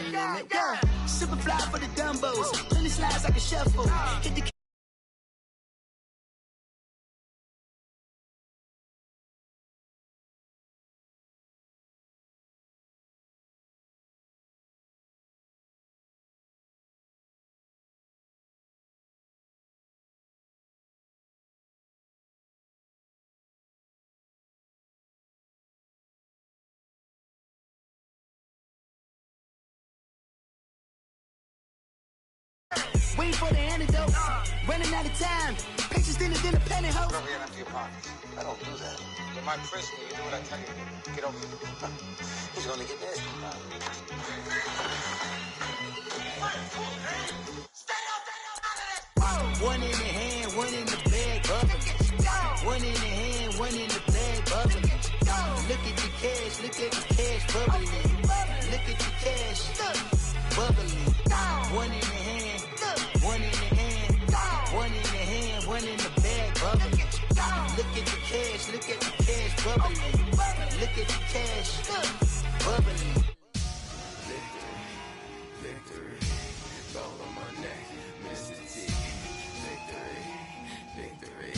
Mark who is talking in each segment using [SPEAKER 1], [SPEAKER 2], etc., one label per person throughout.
[SPEAKER 1] limit. Super fly for the Dumbos. Plenty slides like a shuffle. Hit the wait for the antidote. Running out of time. Patience thinner than a penny hoe.
[SPEAKER 2] Over here and empty your pockets. I don't do that. You might frisk me. You do what I tell you. Get over here. He's gonna get nasty.
[SPEAKER 1] One in the hand, one in the bag, bubbling. One in the hand, one in the bag, bubbling. Look at the cash, look at the cash, bubbling. Look at the cash, bubbling. One in the hand, one in the hand, one in the hand, one in the bag, bubbling. Look at the cash, look at the cash, bubbling. Look at the cash, bubbling.
[SPEAKER 3] Victory, gold on my neck, Mr. T. Victory,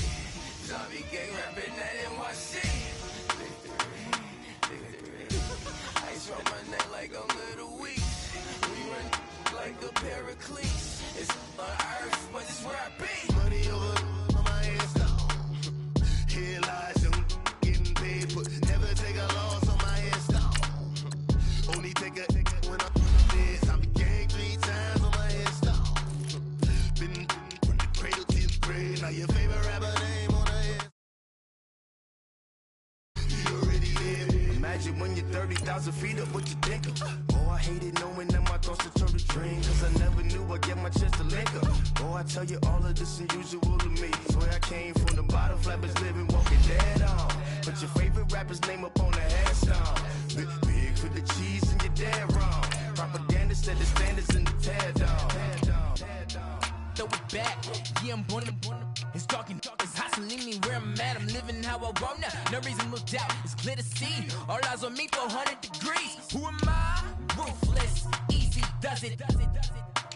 [SPEAKER 3] zombie gang rapping that NYC. Victory, ice on my neck like I'm little weak. We run like a Pericles. It's on earth, but it's where I be.
[SPEAKER 4] Money over on my hands down. Here lies them getting paid, but never take a loss on my hands down. Only take a when I'm dead. I be gang 3 times on my hands down. Been from the cradle to the grave. Now your favorite rapper name on the head. You already live.
[SPEAKER 3] Imagine when you're 30,000 feet up, what you think of? Oh, I hated knowing that my thoughts would turn to dream, cause I never knew I'd get my chance to link up. Oh, I tell you all of this unusual to me. Swear I came from the bottom, flappers living, walking dead on. Put your favorite rapper's name up on the headstone. Big for the cheese and you're dead wrong. Propaganda set the standards in the tear down.
[SPEAKER 5] Throw it back, yeah, I'm born. It's dark, it's hot, so leave me where I'm at. I'm living how I want now. No reason to doubt, it's clear to see. All eyes on me, 400 degrees. Who am I? Ruthless, easy, does it.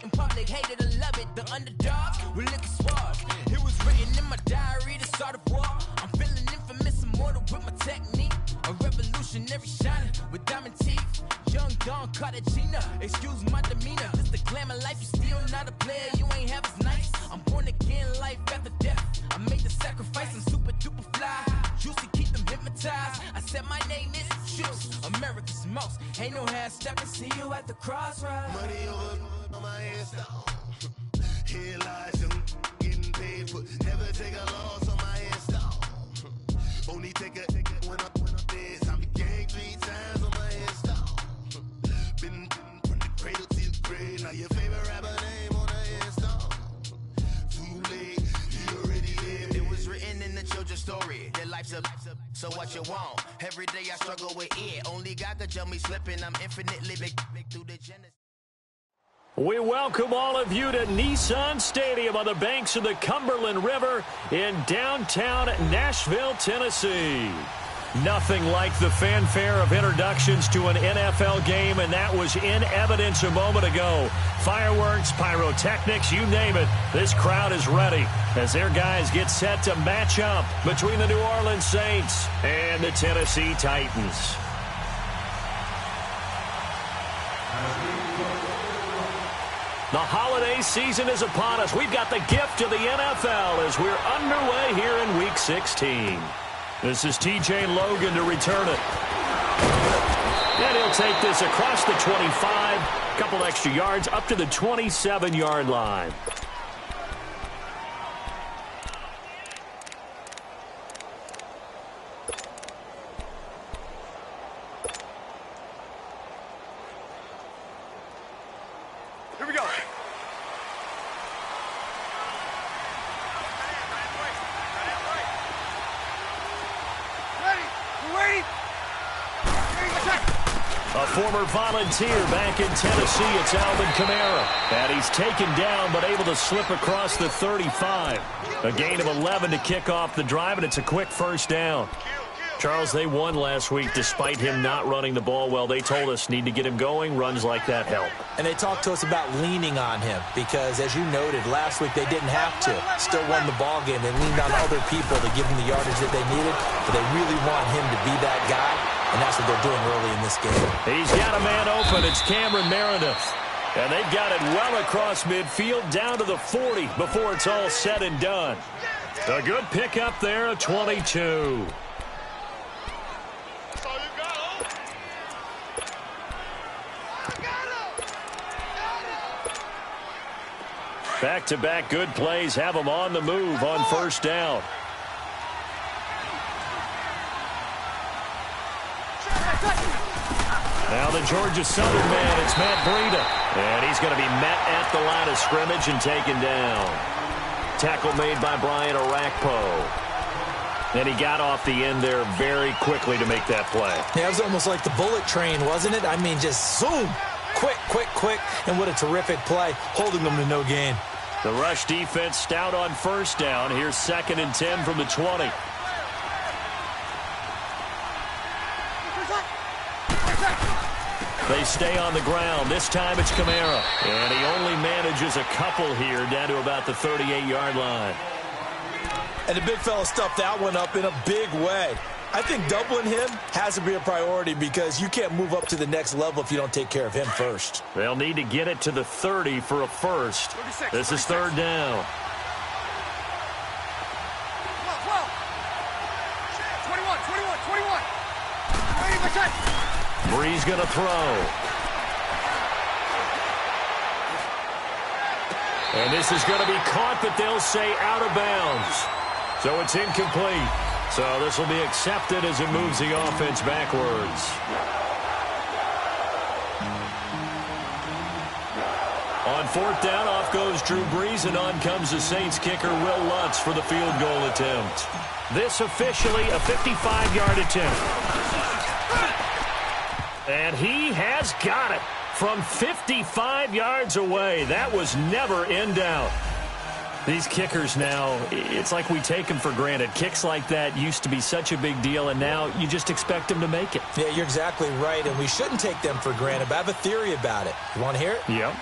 [SPEAKER 5] In public, hate it or love it. The underdogs will look suave. It was written in my diary to start a war. I'm feeling infamous, immortal with my technique. A revolutionary shining with diamond teeth. Young Don Cartagena, excuse my demeanor. This the glamour life, you still not a player. You ain't half as nice. I'm born again, life after death. I made the sacrifice, I'm super duper fly. Juicy, keep them hypnotized. I said my name is Juice, America's most. Ain't no half stepping, see you at the crossroads.
[SPEAKER 4] Money over on my hands down. Here lies them getting paid, but never take a loss on my hands down. Only take a when I'm dead. I be gang 3 times on my hands down. Been from the cradle to the grave. Now your favorite rapper name on the hands down. Too late, you already lived.
[SPEAKER 3] It was written in the children's story. Their life's up, so what you want? Every day I struggle with it. Only God could tell me slipping. I'm infinitely big through the genesis.
[SPEAKER 6] We welcome all of you to Nissan Stadium on the banks of the Cumberland River in downtown Nashville, Tennessee. Nothing like the fanfare of introductions to an NFL game, and that was in evidence a moment ago. Fireworks, pyrotechnics, you name it. This crowd is ready as their guys get set to match up between the New Orleans Saints and the Tennessee Titans. The holiday season is upon us. We've got the gift of the NFL as we're underway here in Week 16. This is TJ Logan to return it. And he'll take this across the 25, a couple extra yards up to the 27-yard line.
[SPEAKER 2] Here we go.
[SPEAKER 6] A former volunteer back in Tennessee, it's Alvin Kamara. And he's taken down but able to slip across the 35. A gain of 11 to kick off the drive, and it's a quick first down. Charles, they won last week despite him not running the ball well. They told us need to get him going. Runs like that help.
[SPEAKER 7] And they talked to us about leaning on him because, as you noted, last week they didn't have to. Still won the ball game. They leaned on other people to give him the yardage that they needed, but they really want him to be that guy, and that's what they're doing early in this game.
[SPEAKER 6] He's got a man open. It's Cameron Meredith. And they've got it well across midfield down to the 40 before it's all said and done. A good pickup there, a 22. Back-to-back good plays have them on the move on first down. Now the Georgia Southern man, it's Matt Breida. And he's going to be met at the line of scrimmage and taken down. Tackle made by Brian Arakpo. And he got off the end there very quickly to make that play.
[SPEAKER 7] Yeah, it was almost like the bullet train, wasn't it? I mean, just zoom. Quick, quick, quick. And what a terrific play, holding them to no gain.
[SPEAKER 6] The rush defense stout on first down. Here's 2nd and 10 from the 20. They stay on the ground. This time it's Kamara. And he only manages a couple here down to about the 38-yard line.
[SPEAKER 7] And the big fella stuffed that one up in a big way. I think doubling him has to be a priority because you can't move up to the next level if you don't take care of him first.
[SPEAKER 6] They'll need to get it to the 30 for a first. This is 3rd down. 21. Bree's going to throw. And this is going to be caught, but they'll say out of bounds. So it's incomplete. So this will be accepted as it moves the offense backwards. On 4th down, off goes Drew Brees, and on comes the Saints kicker, Will Lutz, for the field goal attempt. This officially a 55-yard attempt. And he has got it from 55 yards away. That was never in doubt. These kickers now, it's like we take them for granted. Kicks like that used to be such a big deal, and now you just expect them to make it.
[SPEAKER 7] Yeah, you're exactly right, and we shouldn't take them for granted, but I have a theory about it. You want to hear it?
[SPEAKER 6] Yep.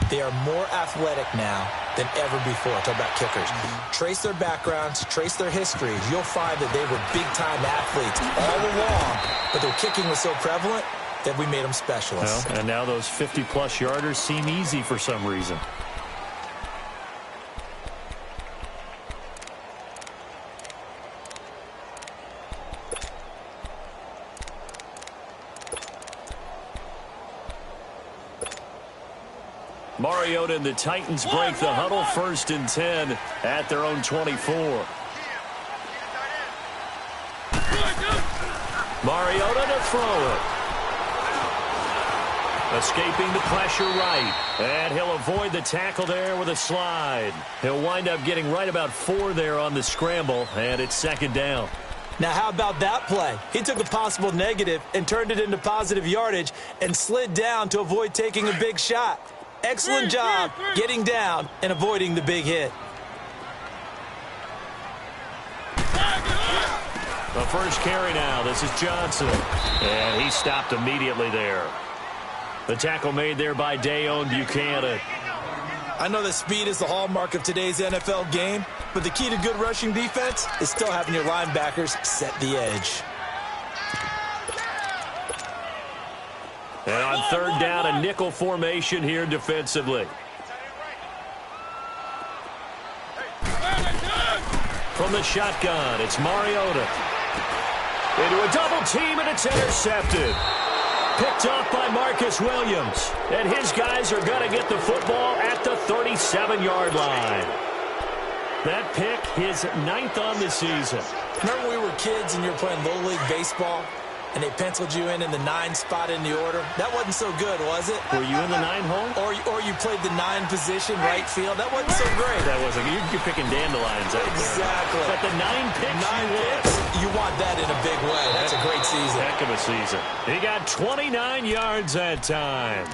[SPEAKER 7] They are more athletic now than ever before. Talk about kickers. Trace their backgrounds, trace their histories. You'll find that they were big-time athletes all along, but their kicking was so prevalent that we made them specialists.
[SPEAKER 6] Well, and now those 50-plus yarders seem easy for some reason. Mariota and the Titans break the huddle, 1st and 10 at their own 24. Mariota to throw it. Escaping the pressure right. And he'll avoid the tackle there with a slide. He'll wind up getting right about 4 there on the scramble, and it's 2nd down.
[SPEAKER 7] Now, how about that play? He took a possible negative and turned it into positive yardage and slid down to avoid taking a big shot. Excellent job getting down and avoiding the big hit.
[SPEAKER 6] The first carry now. This is Johnson. And he stopped immediately there. The tackle made there by Dayon Buchanan.
[SPEAKER 7] I know that speed is the hallmark of today's NFL game, but the key to good rushing defense is still having your linebackers set the edge.
[SPEAKER 6] And on 3rd down, a nickel formation here defensively. From the shotgun, it's Mariota. Into a double team, and it's intercepted. Picked off by Marcus Williams. And his guys are going to get the football at the 37-yard line. That pick, his 9th on the season.
[SPEAKER 7] Remember when we were kids and you were playing Little League Baseball? And they penciled you in the 9 spot in the order. That wasn't so good, was it?
[SPEAKER 6] Were you in the 9 hole?
[SPEAKER 7] Or you played the 9 position, right field. That wasn't so great.
[SPEAKER 6] That wasn't. You're picking dandelions out there.
[SPEAKER 7] Exactly.
[SPEAKER 6] But the 9 picks,
[SPEAKER 7] you want that in a big way. That's a great season.
[SPEAKER 6] Heck of a season. He got 29 yards that time.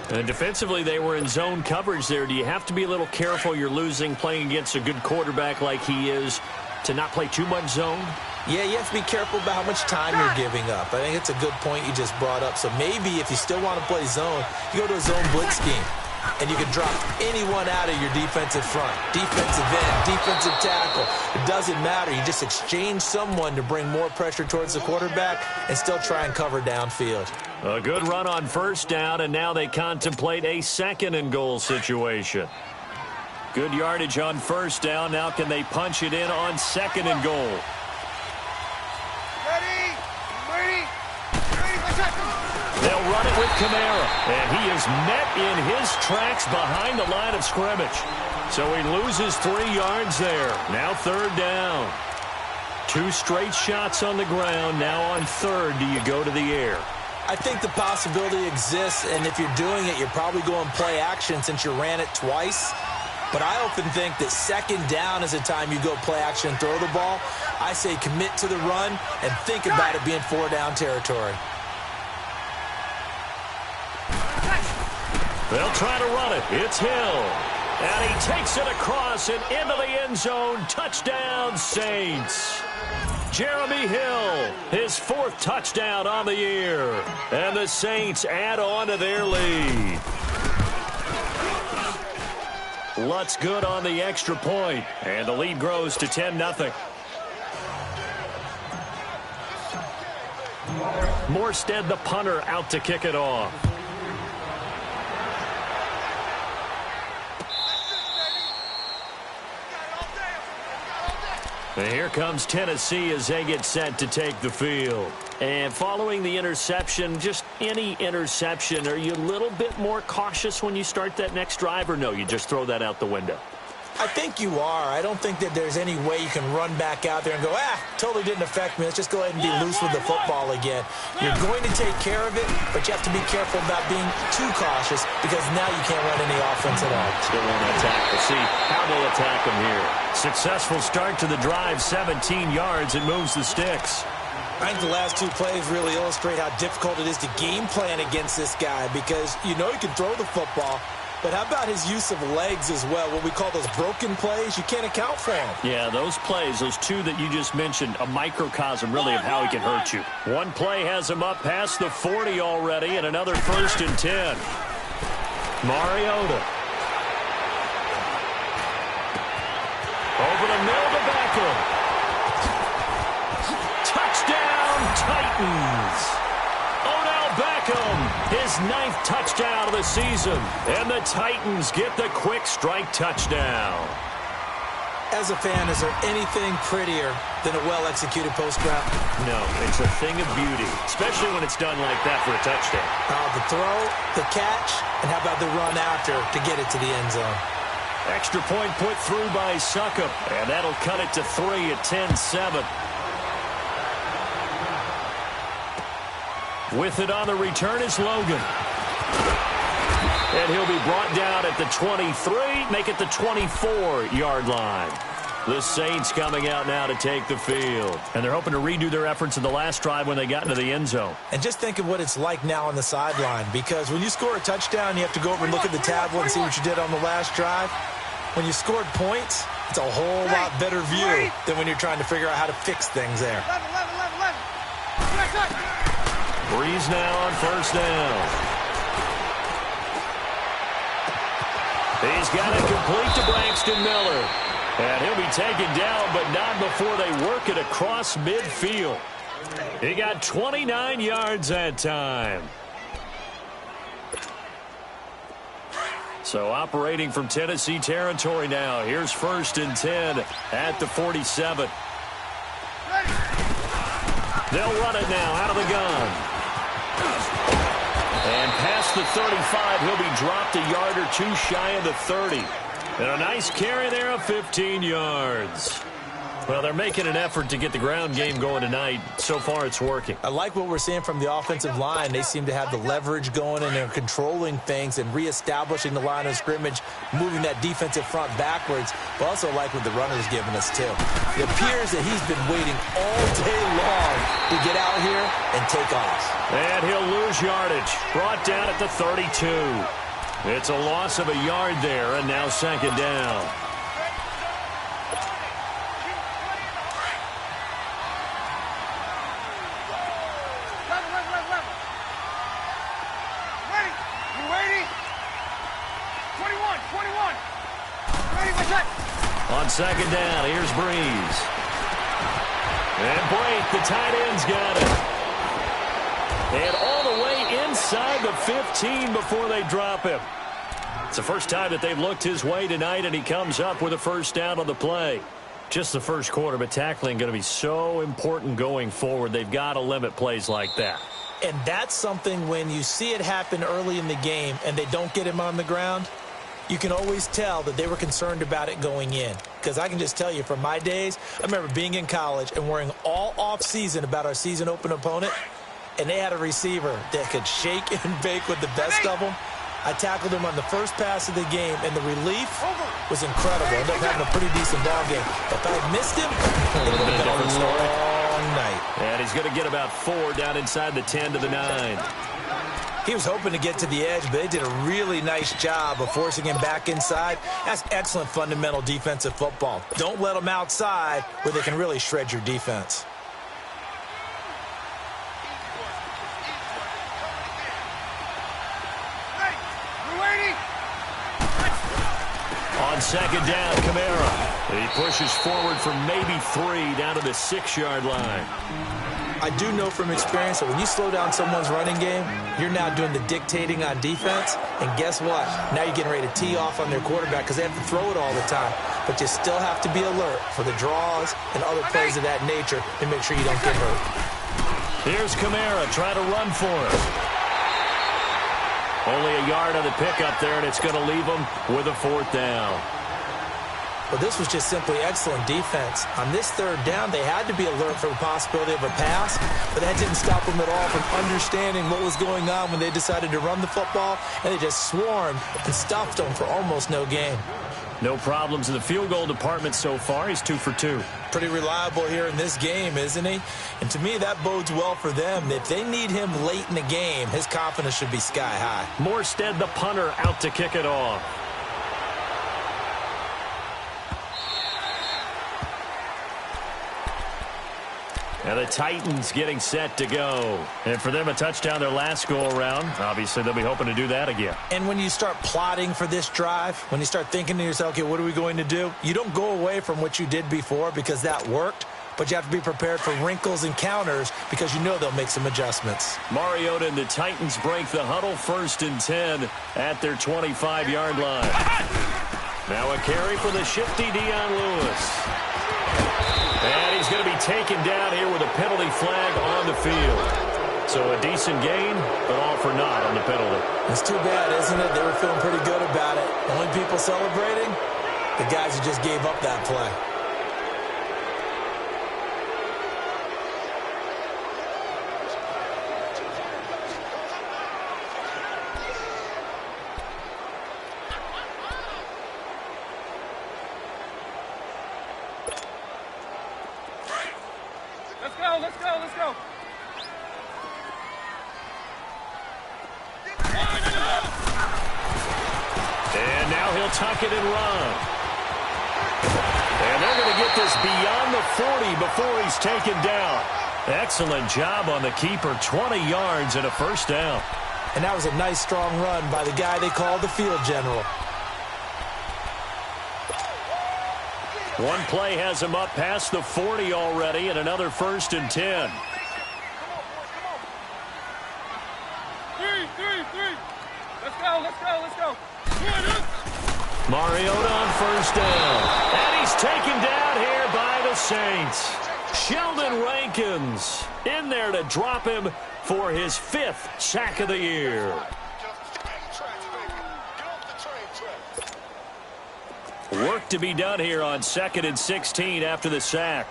[SPEAKER 6] And defensively, they were in zone coverage there. Do you have to be a little careful? You're losing, playing against a good quarterback like he is, to not play too much zone?
[SPEAKER 7] Yeah, you have to be careful about how much time you're giving up. I think it's a good point you just brought up. So maybe if you still want to play zone, you go to a zone blitz scheme. And you can drop anyone out of your defensive front. Defensive end, defensive tackle. It doesn't matter. You just exchange someone to bring more pressure towards the quarterback and still try and cover downfield.
[SPEAKER 6] A good run on first down, and now they contemplate a second-and-goal situation. Good yardage on first down. Now can they punch it in on second and goal? They'll run it with Kamara, and he is met in his tracks behind the line of scrimmage. So he loses 3 yards there. Now third down. 2 straight shots on the ground. Now on third, do you go to the air?
[SPEAKER 7] I think the possibility exists, and if you're doing it, you're probably going play action since you ran it twice. But I often think that second down is the time you go play action and throw the ball. I say commit to the run and think about it being 4-down territory.
[SPEAKER 6] They'll try to run it. It's Hill. And he takes it across and into the end zone. Touchdown, Saints. Jeremy Hill, his 4th touchdown on the year. And the Saints add on to their lead. Lutz good on the extra point, and the lead grows to 10-0. Morstead, the punter, out to kick it off. And here comes Tennessee as they get set to take the field. And following the interception, just any interception, are you a little bit more cautious when you start that next drive, or no, you just throw that out the window?
[SPEAKER 7] I think you are. I don't think that there's any way you can run back out there and go, totally didn't affect me. Let's just go ahead and be loose with the football again. You're going to take care of it, but you have to be careful about being too cautious because now you can't run any offense at all.
[SPEAKER 6] Still want to attack. We'll see how they attack them here. Successful start to the drive, 17 yards. It moves the sticks.
[SPEAKER 7] I think the last 2 plays really illustrate how difficult it is to game plan against this guy because you know he can throw the football, but how about his use of legs as well? What we call those broken plays, you can't account for them.
[SPEAKER 6] Yeah, those plays, those 2 that you just mentioned, a microcosm really of how he can hurt you. 1 play has him up past the 40 already, and another 1st and 10. Mariota. Over the middle to Beckham. Touchdown, Titans. Odell Beckham, his 9th touchdown of the season. And the Titans get the quick strike touchdown.
[SPEAKER 7] As a fan, is there anything prettier than a well-executed post route?
[SPEAKER 6] No, it's a thing of beauty, especially when it's done like that for a touchdown.
[SPEAKER 7] The throw, the catch, and how about the run after to get it to the end zone?
[SPEAKER 6] Extra point put through by Succop, and that'll cut it to 3 at 10-7. With it on the return is Logan. And he'll be brought down at the 23, make it the 24-yard line. The Saints coming out now to take the field. And they're hoping to redo their efforts in the last drive when they got into the end zone.
[SPEAKER 7] And just think of what it's like now on the sideline, because when you score a touchdown, you have to go over and look at the tablet and see what you did on the last drive. When you scored points, it's a whole lot better view than when you're trying to figure out how to fix things there.
[SPEAKER 6] Breeze now on first down. He's got it complete to Braxton Miller. And he'll be taken down, but not before they work it across midfield. He got 29 yards that time. So operating from Tennessee territory now. Here's 1st and 10 at the 47. They'll run it now out of the gun. And past the 35, he'll be dropped a yard or 2 shy of the 30. And a nice carry there of 15 yards. Well, they're making an effort to get the ground game going tonight. So far, it's working.
[SPEAKER 7] I like what we're seeing from the offensive line. They seem to have the leverage going, and they're controlling things and reestablishing the line of scrimmage, moving that defensive front backwards. But also like what the runner's giving us, too. It appears that he's been waiting all day long to get out here and take off.
[SPEAKER 6] And he'll lose yardage. Brought down at the 32. It's a loss of a yard there, and now 2nd down. On second down, here's Breeze. And Blake, the tight end's got it. And all the way inside the 15 before they drop him. It's the first time that they've looked his way tonight, and he comes up with a first down on the play. Just the first quarter, but tackling going to be so important going forward. They've got to limit plays like that.
[SPEAKER 7] And that's something when you see it happen early in the game and they don't get him on the ground, you can always tell that they were concerned about it going in. Because I can just tell you from my days, I remember being in college and worrying all off-season about our season open opponent, and they had a receiver that could shake and bake with the best of them. I tackled him on the first pass of the game, and the relief was incredible. Ended up having a pretty decent ball game. If I had missed him, it would have been a long night.
[SPEAKER 6] And he's going to get about 4 down inside the 10 to the 9.
[SPEAKER 7] He was hoping to get to the edge, but they did a really nice job of forcing him back inside. That's excellent fundamental defensive football. Don't let them outside where they can really shred your defense.
[SPEAKER 6] On second down, Kamara. He pushes forward for maybe 3 down to the 6-yard line.
[SPEAKER 7] I do know from experience that when you slow down someone's running game, you're now doing the dictating on defense. And guess what? Now you're getting ready to tee off on their quarterback because they have to throw it all the time. But you still have to be alert for the draws and other plays of that nature to make sure you don't get hurt.
[SPEAKER 6] Here's Kamara trying to run for it. Only a yard on the pickup there, and it's going to leave them with a 4th down.
[SPEAKER 7] Well, this was just simply excellent defense. On this 3rd down, they had to be alert for the possibility of a pass, but that didn't stop them at all from understanding what was going on when they decided to run the football, and they just swarmed and stuffed them for almost no gain.
[SPEAKER 6] No problems in the field goal department so far. He's 2 for 2.
[SPEAKER 7] Pretty reliable here in this game, isn't he? And to me, that bodes well for them. If they need him late in the game, his confidence should be sky high.
[SPEAKER 6] Morstead, the punter, out to kick it off. And the Titans getting set to go. And for them, a touchdown their last go-around. Obviously, they'll be hoping to do that again.
[SPEAKER 7] And when you start plotting for this drive, when you start thinking to yourself, okay, what are we going to do? You don't go away from what you did before because that worked, but you have to be prepared for wrinkles and counters because you know they'll make some adjustments.
[SPEAKER 6] Mariota and the Titans break the huddle, 1st and 10 at their 25-yard line. Now a carry for the shifty Dion Lewis. And he's going to be taken down here with a penalty flag on the field. So a decent gain, but all for naught on the penalty.
[SPEAKER 7] It's too bad, isn't it? They were feeling pretty good about it. Only people celebrating, the guys who just gave up that play.
[SPEAKER 8] Let's go.
[SPEAKER 6] And now he'll tuck it and run. And they're going to get this beyond the 40 before he's taken down. Excellent job on the keeper. 20 yards and a 1st down.
[SPEAKER 7] And that was a nice, strong run by the guy they called the field general.
[SPEAKER 6] One play has him up past the 40 already, and another 1st and 10.
[SPEAKER 8] Three. Let's go.
[SPEAKER 6] Mariota on 1st down. And he's taken down here by the Saints. Sheldon Rankins in there to drop him for his 5th sack of the year. Work to be done here on 2nd and 16 after the sack.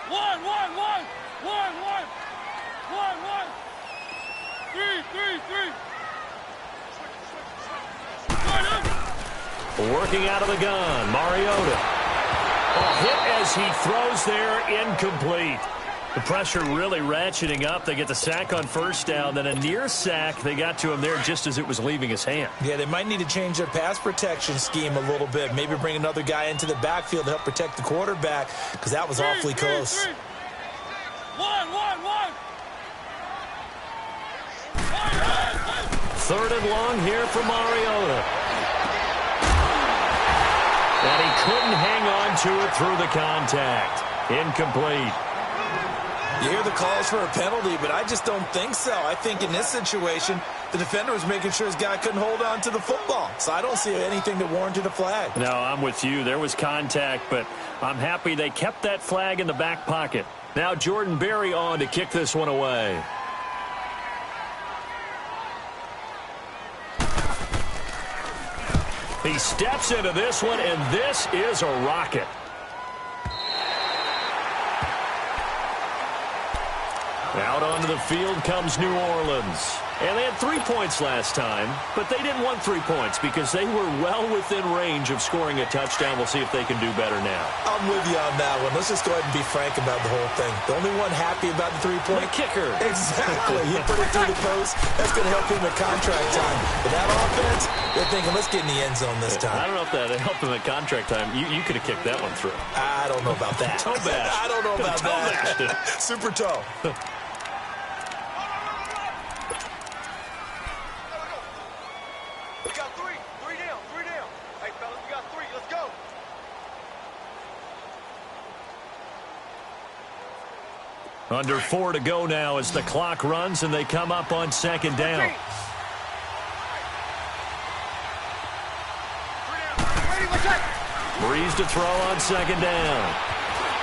[SPEAKER 8] One. Three.
[SPEAKER 6] Working out of the gun, Mariota. A hit as he throws there, incomplete. The pressure really ratcheting up. They get the sack on 1st down, then a near sack. They got to him there just as it was leaving his hand.
[SPEAKER 7] Yeah, they might need to change their pass protection scheme a little bit. Maybe bring another guy into the backfield to help protect the quarterback because that was awfully close.
[SPEAKER 8] One.
[SPEAKER 6] 3rd and long here for Mariota. And he couldn't hang on to it through the contact. Incomplete.
[SPEAKER 7] You hear the calls for a penalty, but I just don't think so. I think in this situation, the defender was making sure his guy couldn't hold on to the football. So I don't see anything that warranted a flag.
[SPEAKER 6] No, I'm with you. There was contact, but I'm happy they kept that flag in the back pocket. Now Jordan Berry on to kick this one away. He steps into this one, and this is a rocket. Out onto the field comes New Orleans. And they had 3 points last time, but they didn't want 3 points because they were well within range of scoring a touchdown. We'll see if they can do better now.
[SPEAKER 7] I'm with you on that one. Let's just go ahead and be frank about the whole thing. The only one happy about the 3-point.
[SPEAKER 6] The kicker.
[SPEAKER 7] Exactly. He put it through the post. That's going to help him at contract time. But that offense, they're thinking, let's get in the end zone this time.
[SPEAKER 6] I don't know if that helped him at contract time. You could have kicked that one through.
[SPEAKER 7] I don't know about that.
[SPEAKER 6] Toe bash.
[SPEAKER 7] I don't know about that. Super toe.
[SPEAKER 6] Under 4 to go now as the clock runs and they come up on 2nd down. Breeze to throw on 2nd down.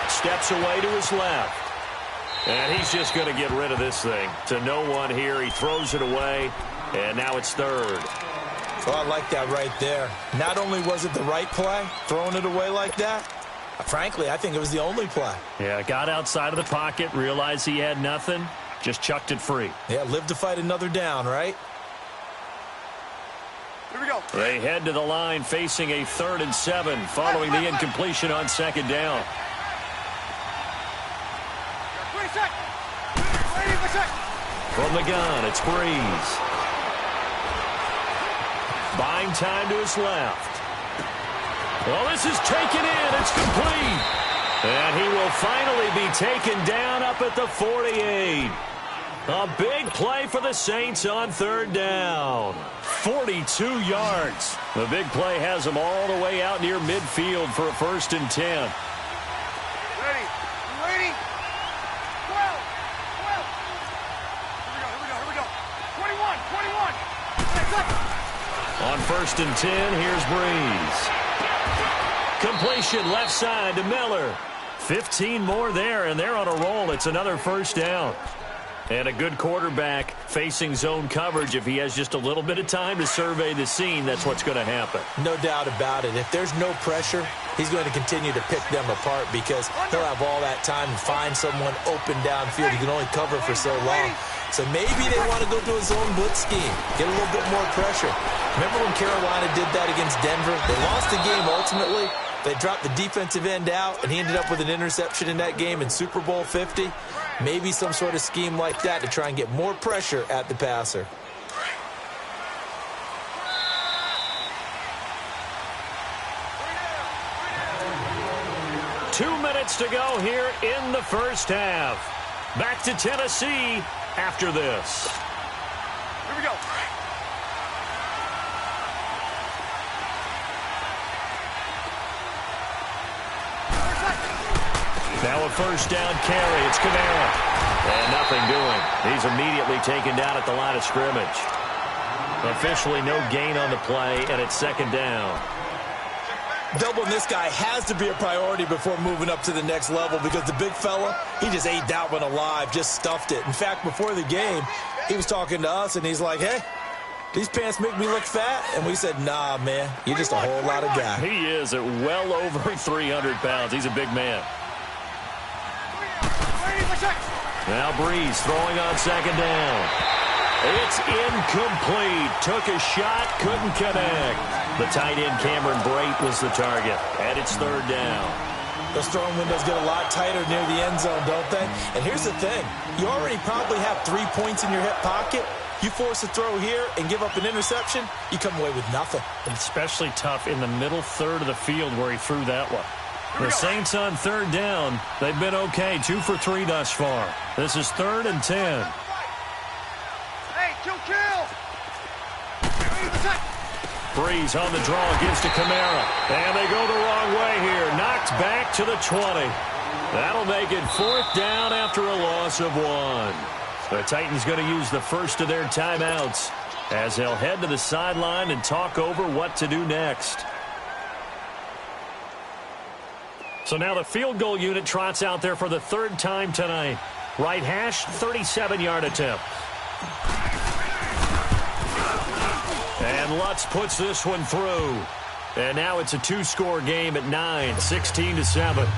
[SPEAKER 6] Steps away to his left. And he's just going to get rid of this thing. To no one here. He throws it away. And now it's 3rd.
[SPEAKER 7] Well, I like that right there. Not only was it the right play, throwing it away like that, frankly, I think it was the only play.
[SPEAKER 6] Yeah, got outside of the pocket, realized he had nothing, just chucked it free.
[SPEAKER 7] Yeah, live to fight another down, right?
[SPEAKER 8] Here we go.
[SPEAKER 6] They head to the line facing a 3rd and 7 following the incompletion on 2nd down.
[SPEAKER 8] 20 seconds. 20 seconds.
[SPEAKER 6] From the gun, it's Breeze. Buying time to his left. Well, this is taken in. It's complete. And he will finally be taken down up at the 48. A big play for the Saints on 3rd down. 42 yards. The big play has them all the way out near midfield for a 1st and 10.
[SPEAKER 8] Ready. You ready? 12. 12. Here we go. 21.
[SPEAKER 6] On 1st and 10, here's Breeze. Completion left side to Miller. 15 more there, and they're on a roll. It's another 1st down. And a good quarterback facing zone coverage. If he has just a little bit of time to survey the scene, that's what's going to happen.
[SPEAKER 7] No doubt about it. If there's no pressure, he's going to continue to pick them apart because he'll have all that time to find someone open downfield. He can only cover for so long. So maybe they want to go to a zone blitz scheme, get a little bit more pressure. Remember when Carolina did that against Denver? They lost the game ultimately. They dropped the defensive end out, and he ended up with an interception in that game in Super Bowl 50. Maybe some sort of scheme like that to try and get more pressure at the passer.
[SPEAKER 6] Two minutes to go here in the 1st half. Back to Tennessee after this.
[SPEAKER 8] Here we go.
[SPEAKER 6] Now a 1st down carry. It's Kamara. And nothing doing. He's immediately taken down at the line of scrimmage. Officially no gain on the play, and it's 2nd down.
[SPEAKER 7] Doubling this guy has to be a priority before moving up to the next level because the big fella, he just ate that one alive, just stuffed it. In fact, before the game, he was talking to us, and he's like, hey, these pants make me look fat? And we said, nah, man, you're just a whole lot of guy.
[SPEAKER 6] He is at well over 300 pounds. He's a big man. Now Breeze throwing on 2nd down. It's incomplete. Took a shot, couldn't connect. The tight end Cameron Brate was the target, and it's 3rd down.
[SPEAKER 7] Those throwing windows get a lot tighter near the end zone, don't they? And here's the thing. You already probably have 3 points in your hip pocket. You force a throw here and give up an interception, you come away with nothing.
[SPEAKER 6] Especially tough in the middle 3rd of the field where he threw that one. The Saints on 3rd down. They've been okay, 2 for 3 thus far. This is 3rd and 10.
[SPEAKER 8] Hey, kill.
[SPEAKER 6] Breeze on the draw, gives to Kamara. And they go the wrong way here. Knocked back to the 20. That'll make it 4th down after a loss of 1. The Titans going to use the first of their timeouts as they'll head to the sideline and talk over what to do next. So now the field goal unit trots out there for the 3rd time tonight. Right hash, 37-yard attempt. And Lutz puts this one through. And now it's a 2-score game at 9, 16-7.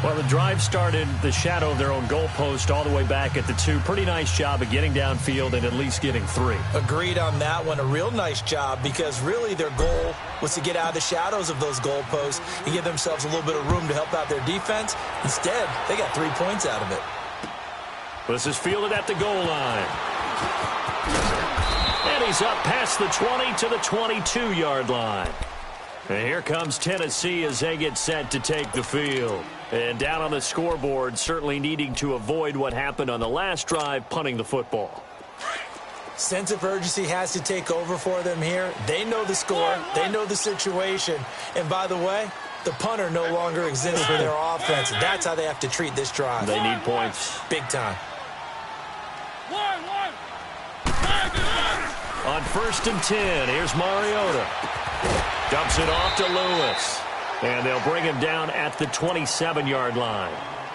[SPEAKER 6] Well, the drive started the shadow of their own goalpost all the way back at the 2. Pretty nice job of getting downfield and at least getting 3.
[SPEAKER 7] Agreed on that one. A real nice job because really their goal was to get out of the shadows of those goalposts and give themselves a little bit of room to help out their defense. Instead, they got 3 points out of it.
[SPEAKER 6] This is fielded at the goal line. And he's up past the 20 to the 22-yard line. And here comes Tennessee as they get set to take the field. And down on the scoreboard, certainly needing to avoid what happened on the last drive, punting the football.
[SPEAKER 7] Sense of urgency has to take over for them here. They know the score. They know the situation. And by the way, the punter no longer exists for their offense. That's how they have to treat this drive.
[SPEAKER 6] They need points.
[SPEAKER 7] Big time.
[SPEAKER 6] On 1st and 10, here's Mariota. Dumps it off to Lewis. And they'll bring him down at the 27-yard line.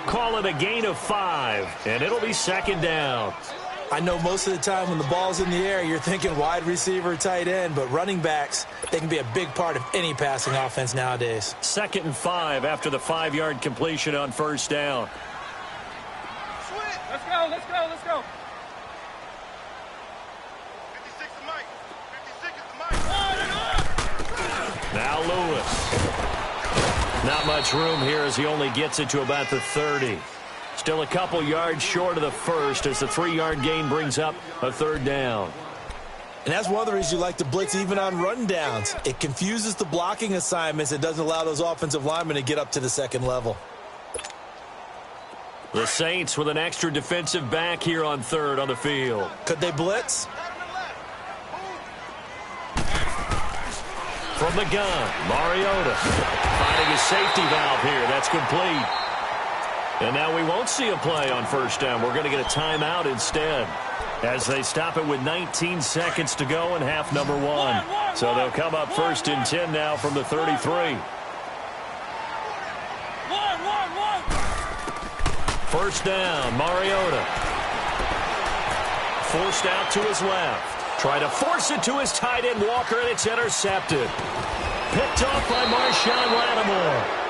[SPEAKER 6] Call it a gain of 5, and it'll be 2nd down.
[SPEAKER 7] I know most of the time when the ball's in the air, you're thinking wide receiver, tight end, but running backs, they can be a big part of any passing offense nowadays.
[SPEAKER 6] 2nd and 5 after the 5-yard completion on 1st down.
[SPEAKER 8] Let's go, let's go, let's go.
[SPEAKER 4] 56 is Mike. 56 is Mike.
[SPEAKER 6] Now Lewis. Not much room here as he only gets it to about the 30. Still a couple yards short of the first as the 3-yard gain brings up a 3rd down.
[SPEAKER 7] And that's one of the reasons you like to blitz even on run downs. It confuses the blocking assignments. It doesn't allow those offensive linemen to get up to the 2nd level.
[SPEAKER 6] The Saints with an extra defensive back here on 3rd on the field.
[SPEAKER 7] Could they blitz?
[SPEAKER 6] From the gun, Mariota finding a safety valve here. That's complete. And now we won't see a play on 1st down. We're going to get a timeout instead as they stop it with 19 seconds to go in half number 1. So they'll come up 1st and 10 now from the 33. 1st down, Mariota. Forced out to his left. Try to force it to his tight end, Walker, and it's intercepted. Picked off by Marshawn Lattimore.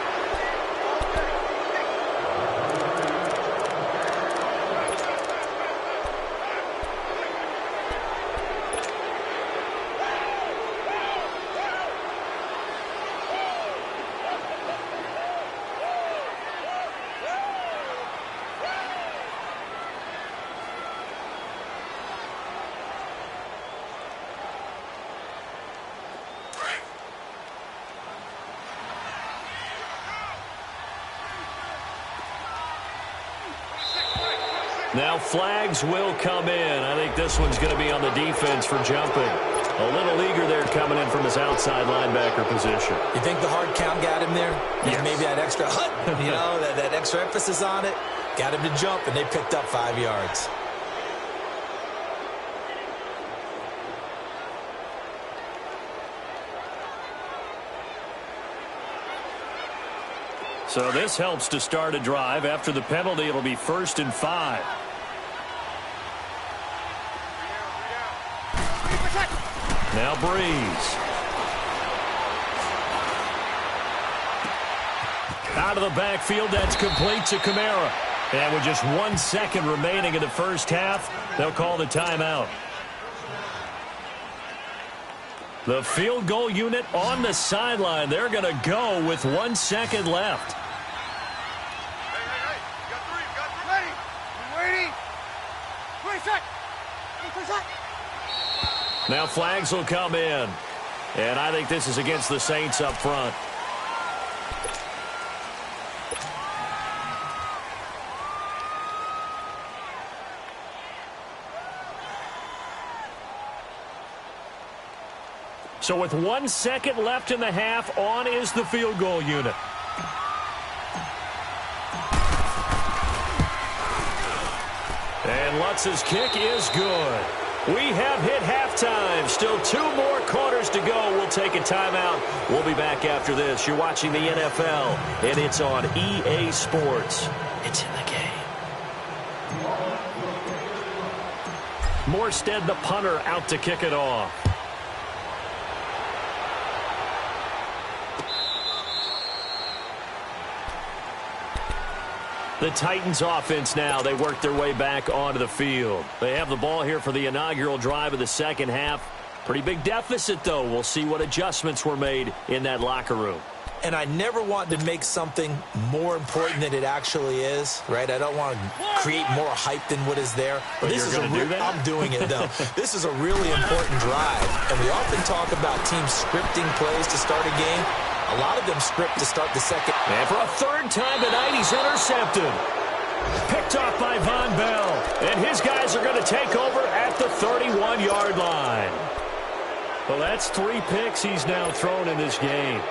[SPEAKER 6] Now flags will come in. I think this one's going to be on the defense for jumping. A little eager there coming in from his outside linebacker position.
[SPEAKER 7] You think the hard count got him there?
[SPEAKER 6] Yes.
[SPEAKER 7] Maybe that extra that extra emphasis on it got him to jump, and they picked up 5 yards.
[SPEAKER 6] So this helps to start a drive. After the penalty, it'll be 1st and 5. Now Breeze. Out of the backfield, that's complete to Kamara. And with just 1 second remaining in the first half, they'll call the timeout. The field goal unit on the sideline. They're going to go with 1 second left.
[SPEAKER 4] Hey, you got 3, you got 3.
[SPEAKER 8] Ready? You waiting? 20 seconds. 20 seconds.
[SPEAKER 6] Now flags will come in. And I think this is against the Saints up front. So with 1 second left in the half, on is the field goal unit. And Lutz's kick is good. We have hit halftime. Still 2 more quarters to go. We'll take a timeout. We'll be back after this. You're watching the NFL, and it's on EA Sports. It's in the game. Morstead, the punter, out to kick it off. The Titans offense now, they work their way back onto the field. They have the ball here for the inaugural drive of the second half. Pretty big deficit, though. We'll see what adjustments were made in that locker room.
[SPEAKER 7] And I never want to make something more important than it actually is, right? I don't want to create more hype than what is there. But this is I'm doing it, though. This is a really important drive. And we often talk about teams scripting plays to start a game. A lot of them script to start the second.
[SPEAKER 6] And for a third time tonight, he's intercepted. Picked off by Von Bell. And his guys are going to take over at the 31-yard line. Well, that's 3 picks he's now thrown in this game.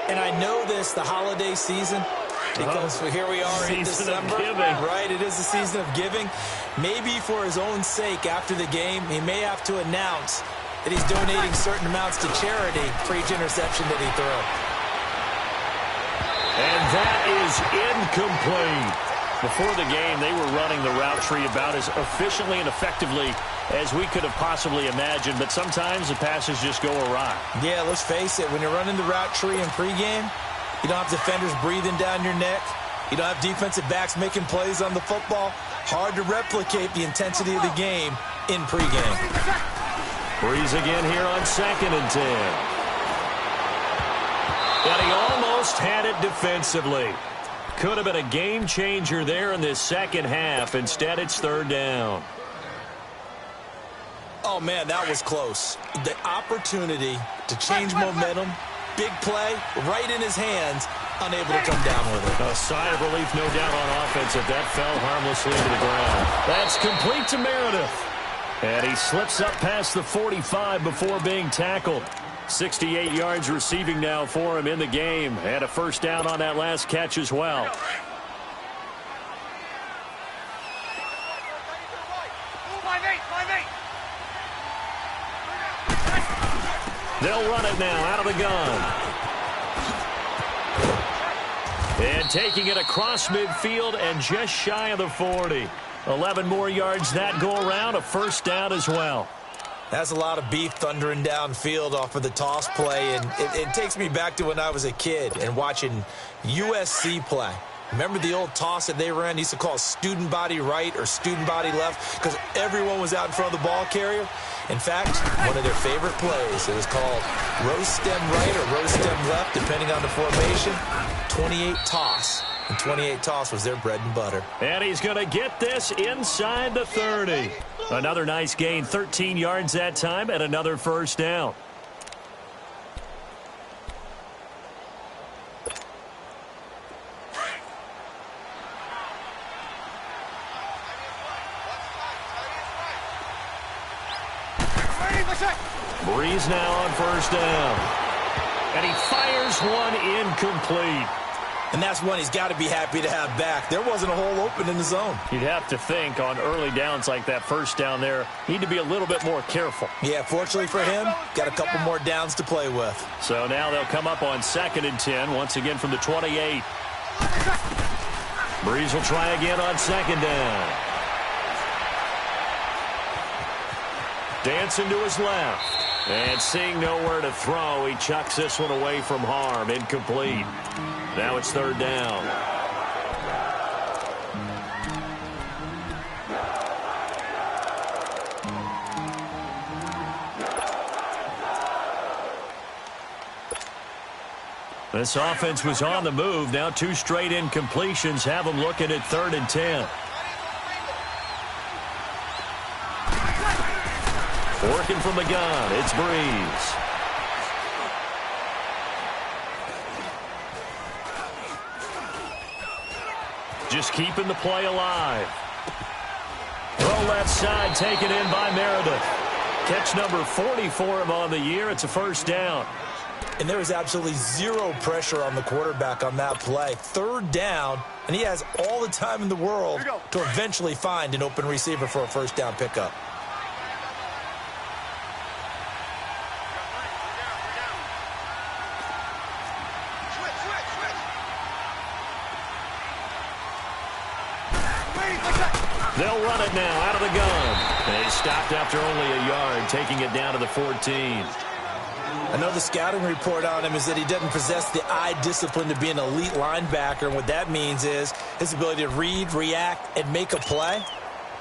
[SPEAKER 7] And I know this, the holiday season, because here we are in December. Right, it is the season of giving. Maybe for his own sake, after the game, he may have to announce that he's donating certain amounts to charity for each interception that he throws.
[SPEAKER 6] And that is incomplete. Before the game, they were running the route tree about as efficiently and effectively as we could have possibly imagined, but sometimes the passes just go awry.
[SPEAKER 7] Yeah, let's face it. When you're running the route tree in pregame, you don't have defenders breathing down your neck. You don't have defensive backs making plays on the football. Hard to replicate the intensity of the game in pregame.
[SPEAKER 6] Breeze again here on 2nd and 10. And he almost had it defensively. Could have been a game changer there in this second half. Instead, it's 3rd down.
[SPEAKER 7] Oh, man, that was close. The opportunity to change momentum, big play, right in his hands, unable to come down with it.
[SPEAKER 6] A sigh of relief, no doubt, on offense if that fell harmlessly to the ground. That's complete to Meredith. And he slips up past the 45 before being tackled. 68 yards receiving now for him in the game. And a first down on that last catch as well. They'll run it now out of the gun. And taking it across midfield and just shy of the 40. 11 more yards that go around, a first down as well.
[SPEAKER 7] That's a lot of beef thundering downfield off of the toss play, and it takes me back to when I was a kid and watching USC play. Remember the old toss that they ran? They used to call it student body right or student body left because everyone was out in front of the ball carrier. In fact, one of their favorite plays, it was called row stem right or row stem left, depending on the formation, 28 toss. And 28 toss was their bread and butter.
[SPEAKER 6] And he's going to get this inside the 30. Another nice gain, 13 yards that time, and another first down. Breeze now on first down. And he fires one incomplete.
[SPEAKER 7] And that's one he's got to be happy to have back. There wasn't a hole open in the zone.
[SPEAKER 6] You'd have to think on early downs like that first down there, need to be a little bit more careful.
[SPEAKER 7] Yeah, fortunately for him, got a couple more downs to play with.
[SPEAKER 6] So now they'll come up on 2nd and 10, once again from the 28. Breeze will try again on 2nd down. Dancing to his left. And seeing nowhere to throw, he chucks this one away from harm. Incomplete. Now it's 3rd down. This offense was on the move. Now 2 straight incompletions have them looking at 3rd and 10. Working from the gun, it's Breeze. Just keeping the play alive. Throw left side, taken in by Meredith. Catch number 40 for him on the year. It's a first down.
[SPEAKER 7] And there is absolutely zero pressure on the quarterback on that play. Third down, and he has all the time in the world to eventually find an open receiver for a first down pickup.
[SPEAKER 6] They'll run it now out of the gun. They stopped after only a yard, taking it down to the 14.
[SPEAKER 7] I know the scouting report on him is that he doesn't possess the eye discipline to be an elite linebacker. And what that means is his ability to read, react, and make a play.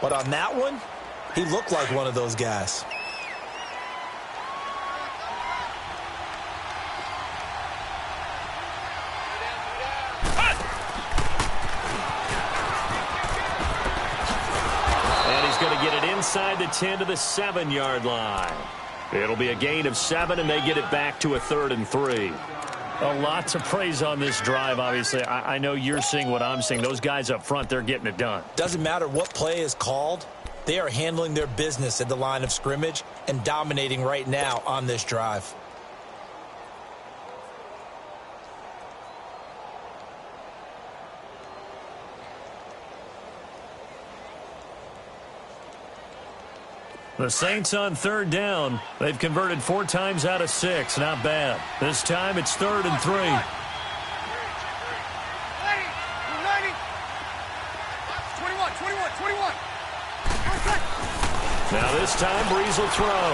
[SPEAKER 7] But on that one, he looked like one of those guys.
[SPEAKER 6] Inside the 10 to the 7-yard line. It'll be a gain of 7, and they get it back to a 3rd and 3. A lot to praise on this drive, obviously. I know you're seeing what I'm seeing. Those guys up front, they're getting it done.
[SPEAKER 7] Doesn't matter what play is called. They are handling their business at the line of scrimmage and dominating right now on this drive.
[SPEAKER 6] The Saints on 3rd down. They've converted 4 times out of 6. Not bad. This time it's 3rd and 3. Now this time Breeze will throw.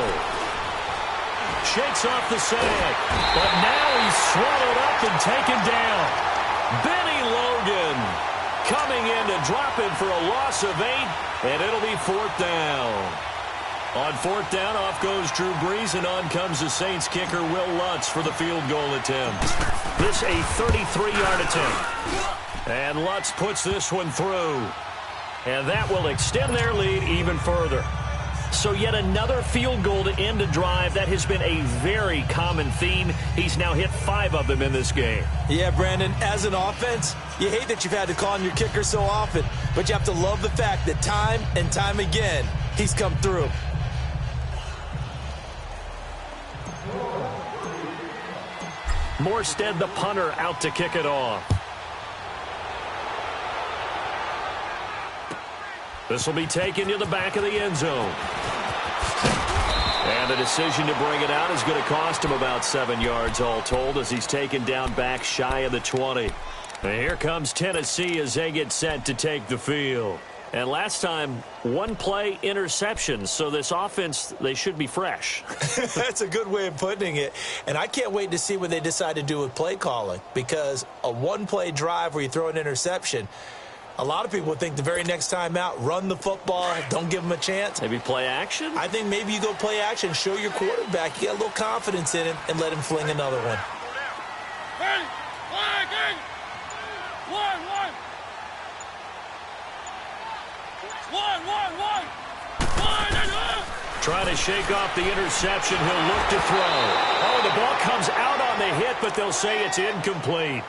[SPEAKER 6] Shakes off the sack. But now he's swallowed up and taken down. Benny Logan coming in to drop him for a loss of 8. And it'll be 4th down. On 4th down, off goes Drew Brees, and on comes the Saints kicker, Will Lutz, for the field goal attempt. This a 33-yard attempt. And Lutz puts this one through. And that will extend their lead even further. So yet another field goal to end a drive. That has been a very common theme. He's now hit 5 of them in this game.
[SPEAKER 7] Yeah, Brandon, as an offense, you hate that you've had to call on your kicker so often, but you have to love the fact that time and time again, he's come through.
[SPEAKER 6] Morstead, the punter, out to kick it off. This will be taken to the back of the end zone. And the decision to bring it out is going to cost him about 7 yards all told as he's taken down back shy of the 20. And here comes Tennessee as they get set to take the field. And last time, 1 play interception. So this offense, they should be fresh.
[SPEAKER 7] That's a good way of putting it. And I can't wait to see what they decide to do with play calling. Because a 1-play drive where you throw an interception, a lot of people think the very next time out, run the football, don't give them a chance.
[SPEAKER 6] Maybe play action?
[SPEAKER 7] I think maybe you go play action, show your quarterback, you get a little confidence in him, and let him fling another one.
[SPEAKER 8] Ready? One.
[SPEAKER 6] Trying to shake off the interception. He'll look to throw. Oh, the ball comes out on the hit, but they'll say it's incomplete.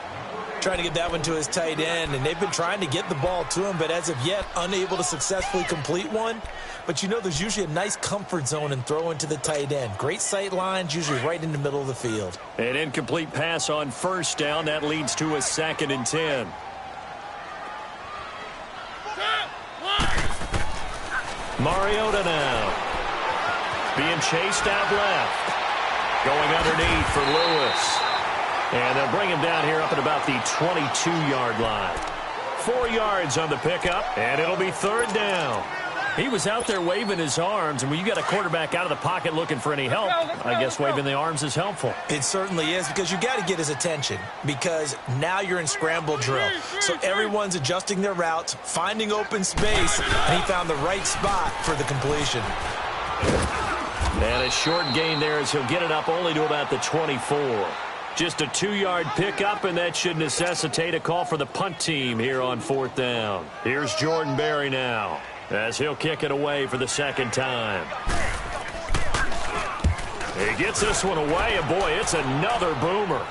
[SPEAKER 7] Trying to get that one to his tight end, and they've been trying to get the ball to him, but as of yet, unable to successfully complete one. But you know there's usually a nice comfort zone in throwing to the tight end. Great sight lines, usually right in the middle of the field.
[SPEAKER 6] An incomplete pass on 1st down. That leads to a 2nd and 10. Mariota now. Being chased out left. Going underneath for Lewis. And they'll bring him down here up at about the 22-yard line. 4 yards on the pickup, and it'll be 3rd down. He was out there waving his arms, and when you got a quarterback out of the pocket looking for any help, I guess waving the arms is helpful.
[SPEAKER 7] It certainly is, because you got to get his attention, because now you're in scramble drill. So everyone's adjusting their routes, finding open space, and he found the right spot for the completion.
[SPEAKER 6] And a short gain there as he'll get it up only to about the 24. Just a 2-yard pickup, and that should necessitate a call for the punt team here on 4th down. Here's Jordan Berry now, as he'll kick it away for the 2nd time. He gets this one away, and boy, it's another boomer.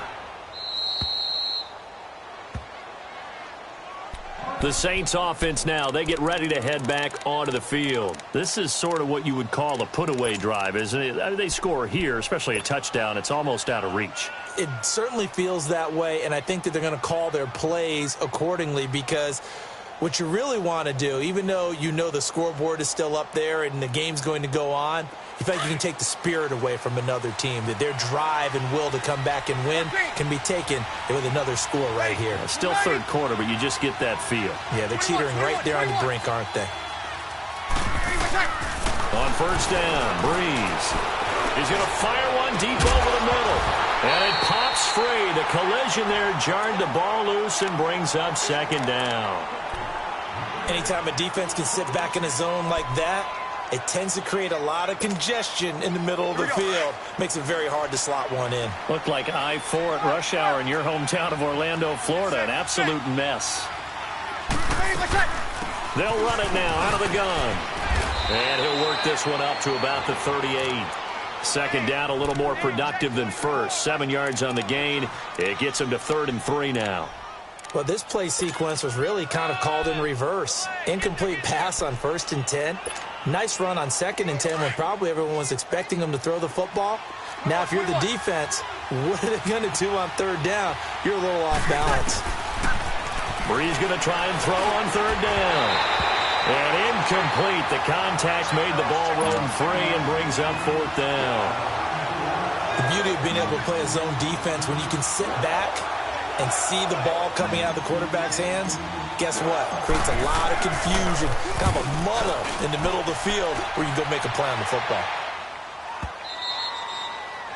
[SPEAKER 6] The Saints offense now, they get ready to head back onto the field. This is sort of what you would call a put-away drive, isn't it? I mean, they score here, especially a touchdown. It's almost out of reach.
[SPEAKER 7] It certainly feels that way, and I think that they're going to call their plays accordingly because what you really want to do, even though you know the scoreboard is still up there and the game's going to go on, you feel like you can take the spirit away from another team, that their drive and will to come back and win can be taken with another score right here.
[SPEAKER 6] It's still third quarter, but you just get that feel.
[SPEAKER 7] Yeah, they're teetering right there on the brink, aren't they?
[SPEAKER 6] On first down, Breeze. He's going to fire one deep over the middle. And it pops free. The collision there jarred the ball loose and brings up second down.
[SPEAKER 7] Anytime a defense can sit back in a zone like that, it tends to create a lot of congestion in the middle of the field. Makes it very hard to slot one in.
[SPEAKER 6] Looked like I-4 at rush hour in your hometown of Orlando, Florida. An absolute mess. They'll run it now out of the gun. And he'll work this one up to about the 38. Second down, a little more productive than first. 7 yards on the gain. It gets him to 3rd and 3 now.
[SPEAKER 7] Well, this play sequence was really kind of called in reverse. Incomplete pass on 1st and 10. Nice run on 2nd and 10 when probably everyone was expecting him to throw the football. Now, if you're the defense, what are they going to do on 3rd down? You're a little off balance.
[SPEAKER 6] Breeze going to try and throw on 3rd down. And incomplete. The contact made the ball roam free and brings up 4th down.
[SPEAKER 7] The beauty of being able to play a zone defense when you can sit back and see the ball coming out of the quarterback's hands, guess what? Creates a lot of confusion, kind of a muddle in the middle of the field where you can go make a play on the football.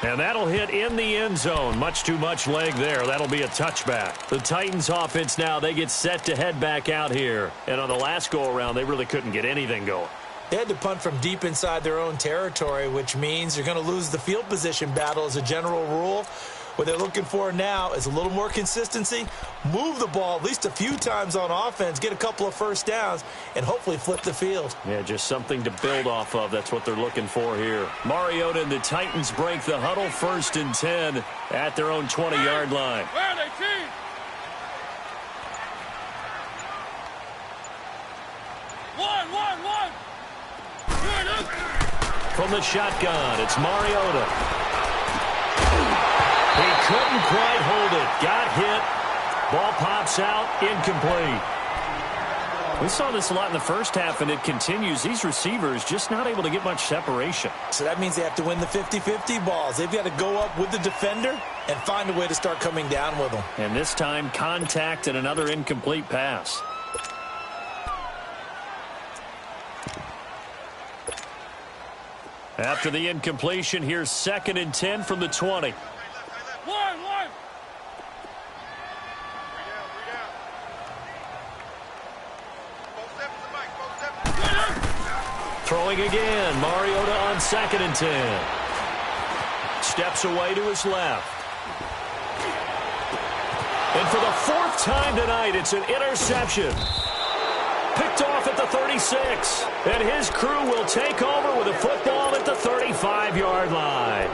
[SPEAKER 6] And that'll hit in the end zone. Much too much leg there. That'll be a touchback. The Titans offense now, they get set to head back out here. And on the last go-around, they really couldn't get anything going.
[SPEAKER 7] They had to punt from deep inside their own territory, which means you're going to lose the field position battle as a general rule. What they're looking for now is a little more consistency, move the ball at least a few times on offense, get a couple of first downs, and hopefully flip the field.
[SPEAKER 6] Yeah, just something to build off of. That's what they're looking for here. Mariota and the Titans break the huddle, 1st and 10 at their own 20-yard line.
[SPEAKER 8] Where are they, team? One.
[SPEAKER 6] From the shotgun, it's Mariota. He couldn't quite hold it. Got hit. Ball pops out. Incomplete. We saw this a lot in the first half, and it continues. These receivers just not able to get much separation.
[SPEAKER 7] So that means they have to win the 50-50 balls. They've got to go up with the defender and find a way to start coming down with them.
[SPEAKER 6] And this time, contact and another incomplete pass. After the incompletion, here's 2nd and 10 from the 20.
[SPEAKER 8] One.
[SPEAKER 6] Throwing again. Mariota on 2nd and 10. Steps away to his left. And for the 4th time tonight, it's an interception. Picked off at the 36. And his crew will take over with a football at the 35-yard line.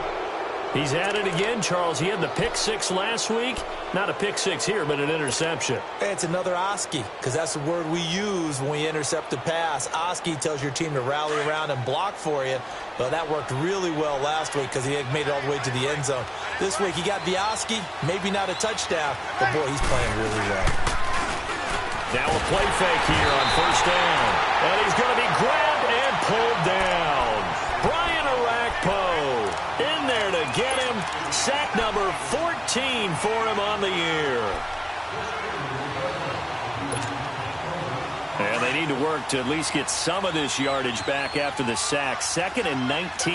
[SPEAKER 6] He's at it again, Charles. He had the pick 6 last week. Not a pick 6 here, but an interception.
[SPEAKER 7] It's another Oski, because that's the word we use when we intercept a pass. Oski tells your team to rally around and block for you. Well, that worked really well last week because he had made it all the way to the end zone. This week he got the Oski, maybe not a touchdown, but boy, he's playing really well.
[SPEAKER 6] Now a play fake here on 1st down. And he's going to be grabbed and pulled down. Brian Arakpo in there to get him. Sack number 14 for him on the year. And they need to work to at least get some of this yardage back after the sack. 2nd and 19.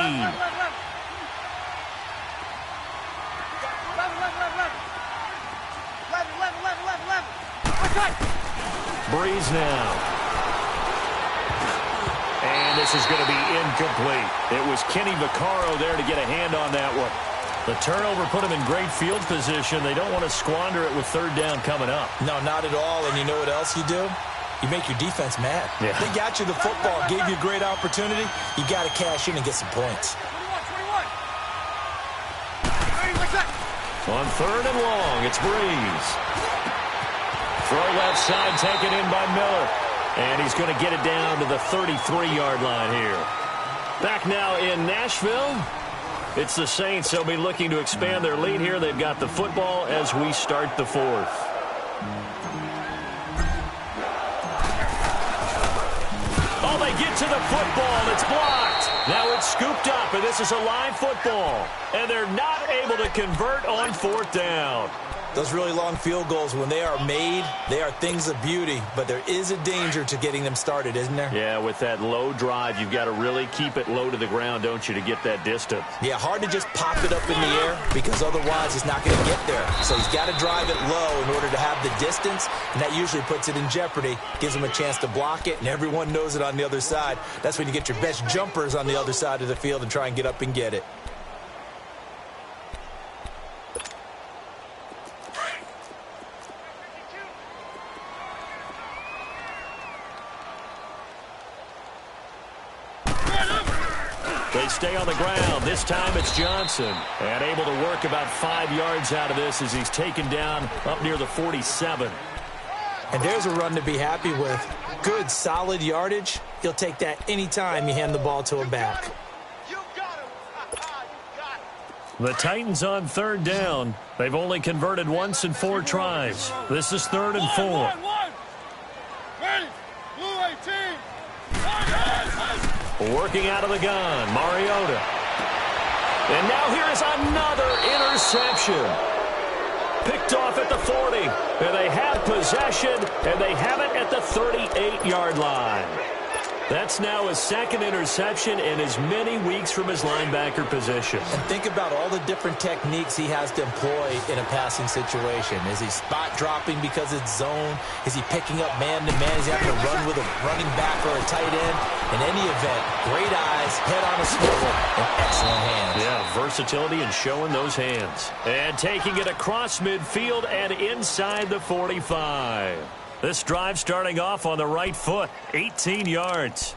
[SPEAKER 6] Breeze now. And this is going to be incomplete. It was Kenny Vaccaro there to get a hand on that one. The turnover put him in great field position. They don't want to squander it with 3rd down coming up.
[SPEAKER 7] No, not at all. And you know what else you do? You make your defense mad.
[SPEAKER 6] Yeah.
[SPEAKER 7] They got you the football, gave you a great opportunity. You got to cash in and get some points.
[SPEAKER 8] 21.
[SPEAKER 6] On 3rd and long, it's Breeze. Throw left side taken in by Miller. And he's going to get it down to the 33-yard line here. Back now in Nashville. It's the Saints. They'll be looking to expand their lead here. They've got the football as we start the fourth. Oh, they get to the football. It's blocked. Now it's scooped up, and this is a live football. And they're not able to convert on fourth down.
[SPEAKER 7] Those really long field goals, when they are made, they are things of beauty. But there is a danger to getting them started, isn't there?
[SPEAKER 6] Yeah, with that low drive, you've got to really keep it low to the ground, don't you, to get that distance.
[SPEAKER 7] Yeah, hard to just pop it up in the air because otherwise it's not going to get there. So he's got to drive it low in order to have the distance, and that usually puts it in jeopardy, gives him a chance to block it, and everyone knows it on the other side. That's when you get your best jumpers on the other side of the field and try and get up and get it.
[SPEAKER 6] They stay on the ground. This time it's Johnson. And able to work about 5 yards out of this as he's taken down up near the 47.
[SPEAKER 7] And there's a run to be happy with. Good, solid yardage. He'll take that anytime you hand the ball to him back.
[SPEAKER 6] The Titans on third down. They've only converted once in 4 tries. This is 3rd and 4.
[SPEAKER 8] Ready. Blue 18.
[SPEAKER 6] Working out of the gun, Mariota. And now here is another interception. Picked off at the 40. And they have possession, and they have it at the 38-yard line. That's now his 2nd interception in as many weeks from his linebacker position.
[SPEAKER 7] And think about all the different techniques he has to employ in a passing situation. Is he spot dropping because it's zone? Is he picking up man-to-man? Is he having to run with a running back or a tight end? In any event, great eyes, head on a swivel, and excellent hands.
[SPEAKER 6] Yeah, versatility and showing those hands. And taking it across midfield and inside the 45. This drive starting off on the right foot, 18 yards.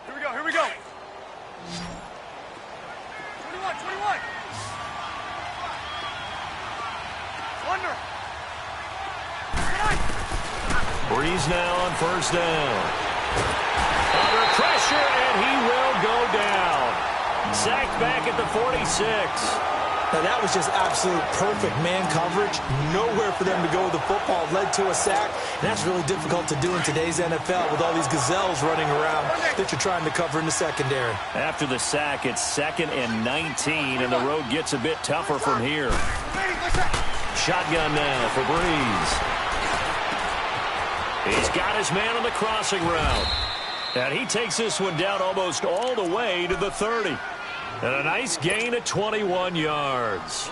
[SPEAKER 8] Here we go, here we go. 21. Under.
[SPEAKER 6] Breeze now on first down. Under pressure, and he will go down. Sacked back at the 46.
[SPEAKER 7] Now, that was just absolute perfect man coverage. Nowhere for them to go with the football. Led to a sack. And that's really difficult to do in today's NFL with all these gazelles running around that you're trying to cover in the secondary. After the sack, it's 2nd and 19, and the road gets a bit tougher from here. Shotgun now for Breeze. He's got his man on the crossing route. And he takes this one down almost all the way to the 30. And a nice gain of 21 yards.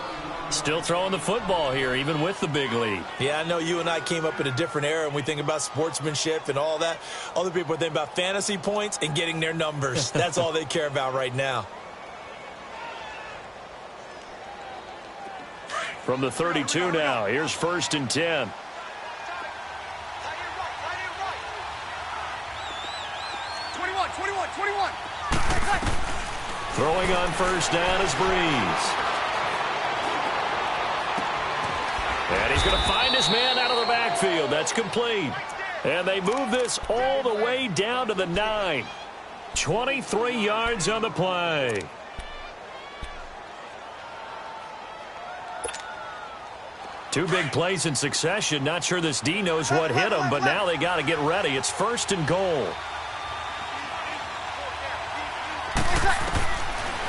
[SPEAKER 7] Still throwing the football here, even with the big lead. Yeah, I know you and I came up in a different era, and we think about sportsmanship and all that. Other people think about fantasy points and getting their numbers. That's all they care about right now.
[SPEAKER 6] From the 32 now, here's 1st and 10. Throwing on first down is Breeze. And he's going to find his man out of the backfield. That's complete. And they move this all the way down to the 9. 23 yards on the play. Two big plays in succession. Not sure this D knows what hit him, but now they got to get ready. It's 1st and goal.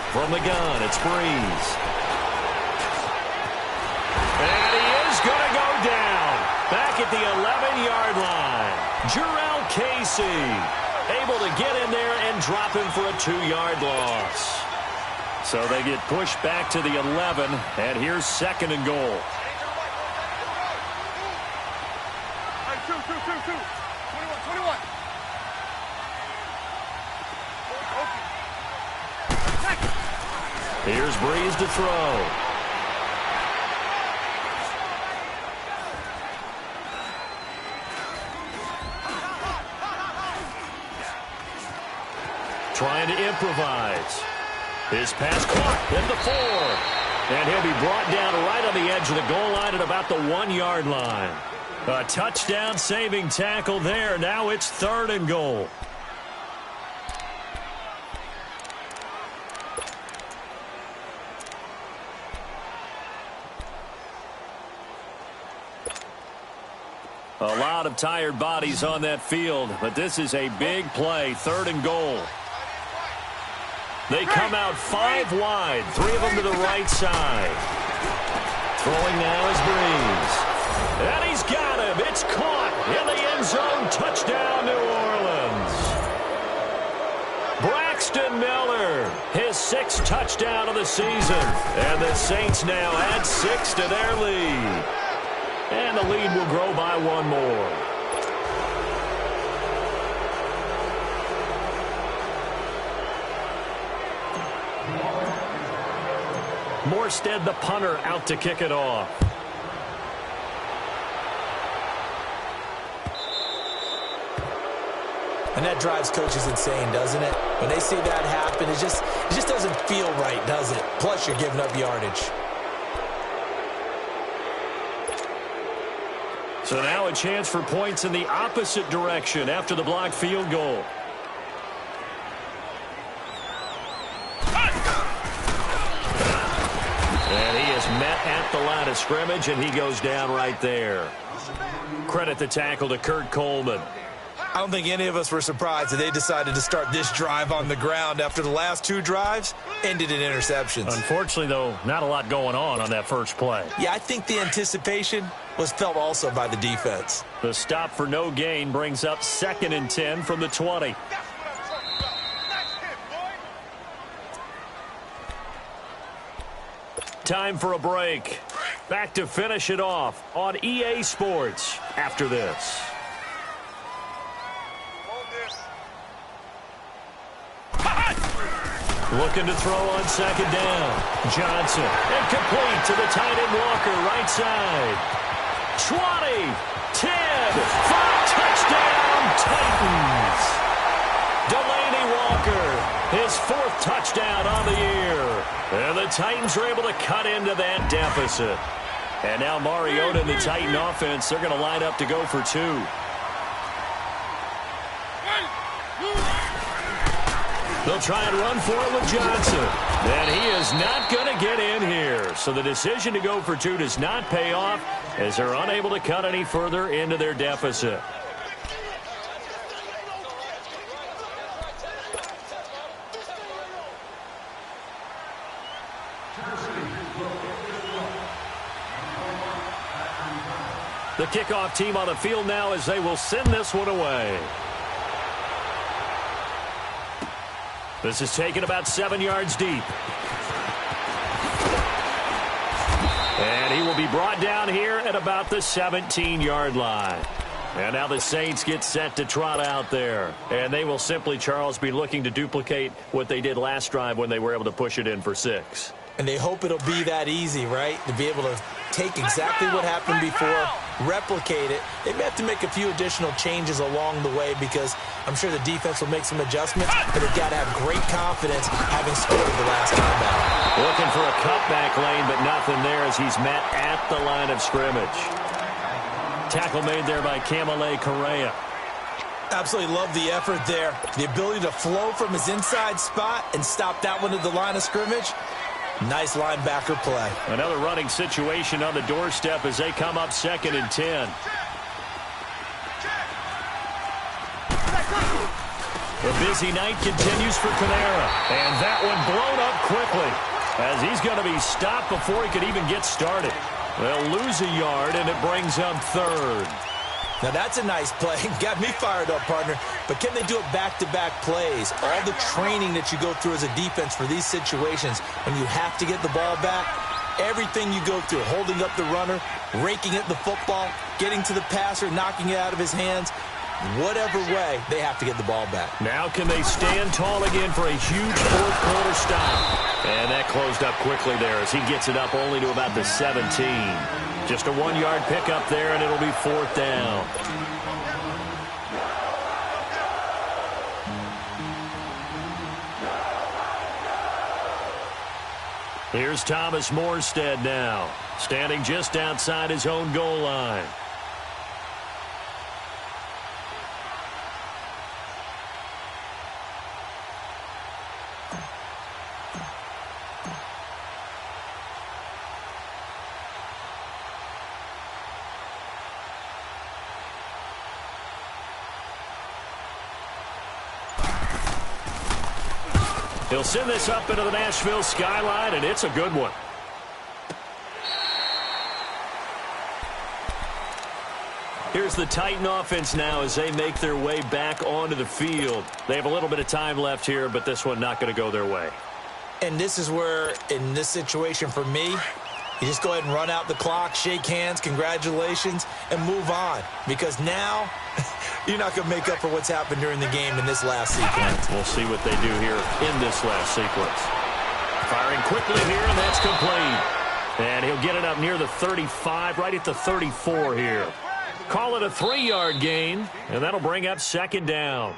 [SPEAKER 6] From the gun, it's Breeze. And he is going to go down. Back at the 11-yard line. Jarrell Casey able to get in there and drop him for a 2-yard loss. So they get pushed back to the 11, and here's 2nd and goal.
[SPEAKER 8] 21.
[SPEAKER 6] Here's Breeze to throw. Trying to improvise. His pass caught at the 4. And he'll be brought down right on the edge of the goal line at about the 1-yard line. A touchdown-saving tackle there. Now it's 3rd and goal. A lot of tired bodies on that field, but this is a big play, 3rd and goal. They come out 5 wide, 3 of them to the right side. Throwing now is Breeze. And he's got him. It's caught in the end zone. Touchdown, New Orleans. Braxton Miller, his 6th touchdown of the season. And the Saints now add 6 to their lead. And the lead will grow by 1 more. Morstead, the punter, out to kick it off.
[SPEAKER 7] And that drives coaches insane, doesn't it? When they see that happen, it just doesn't feel right, does it? Plus, you're giving up yardage.
[SPEAKER 6] So now a chance for points in the opposite direction after the blocked field goal. And he is met at the line of scrimmage, and he goes down right there. Credit the tackle to Kurt Coleman.
[SPEAKER 7] I don't think any of us were surprised that they decided to start this drive on the ground after the last 2 drives ended in interceptions.
[SPEAKER 6] Unfortunately, though, not a lot going on that first play.
[SPEAKER 7] Yeah, I think the anticipation was felt also by the defense.
[SPEAKER 6] The stop for no gain brings up 2nd and 10 from the 20. Time for a break. Back to finish it off on EA Sports after this. Looking to throw on 2nd down. Johnson, incomplete to the tight end Walker, right side. 20, 10, 5, touchdown, Titans. Delaney Walker, his 4th touchdown on the year. And the Titans are able to cut into that deficit. And now Mariota and the Titan offense, they're going to line up to go for 2. They'll try and run for it with Johnson. And he is not going to get in here. So the decision to go for 2 does not pay off as they're unable to cut any further into their deficit. The kickoff team on the field now as they will send this one away. This is taken about 7 yards deep. And he will be brought down here at about the 17-yard line. And now the Saints get set to trot out there. And they will simply, Charles, be looking to duplicate what they did last drive when they were able to push it in for 6.
[SPEAKER 7] And they hope it'll be that easy, right? To be able to take exactly what happened before, replicate it. They may have to make a few additional changes along the way because I'm sure the defense will make some adjustments, but they've got to have great confidence having scored the last time out.
[SPEAKER 6] Looking for a cutback lane, but nothing there as he's met at the line of scrimmage. Tackle made there by Kamale Correa.
[SPEAKER 7] Absolutely love the effort there. The ability to flow from his inside spot and stop that one at the line of scrimmage. Nice linebacker play.
[SPEAKER 6] Another running situation on the doorstep as they come up 2nd and 10. The busy night continues for Kamara. And that one blown up quickly as he's going to be stopped before he could even get started. They'll lose a yard, and it brings up 3rd.
[SPEAKER 7] Now, that's a nice play. Got me fired up, partner. But can they do it back-to-back plays? All the training that you go through as a defense for these situations, when you have to get the ball back, everything you go through, holding up the runner, raking at the football, getting to the passer, knocking it out of his hands, whatever way, they have to get the ball back.
[SPEAKER 6] Now can they stand tall again for a huge 4th-quarter stop? And that closed up quickly there as he gets it up only to about the 17. Just a 1-yard pickup there, and it'll be 4th down. Here's Thomas Morstead now, standing just outside his own goal line. He'll send this up into the Nashville skyline, and it's a good one. Here's the Titan offense now as they make their way back onto the field. They have a little bit of time left here, but this one not going to go their way.
[SPEAKER 7] And this is where, in this situation for me, you just go ahead and run out the clock, shake hands, congratulations, and move on. Because now, you're not going to make up for what's happened during the game in this last sequence.
[SPEAKER 6] We'll see what they do here in this last sequence. Firing quickly here, and that's complete. And he'll get it up near the 35, right at the 34 here. Call it a 3-yard gain, and that'll bring up second down.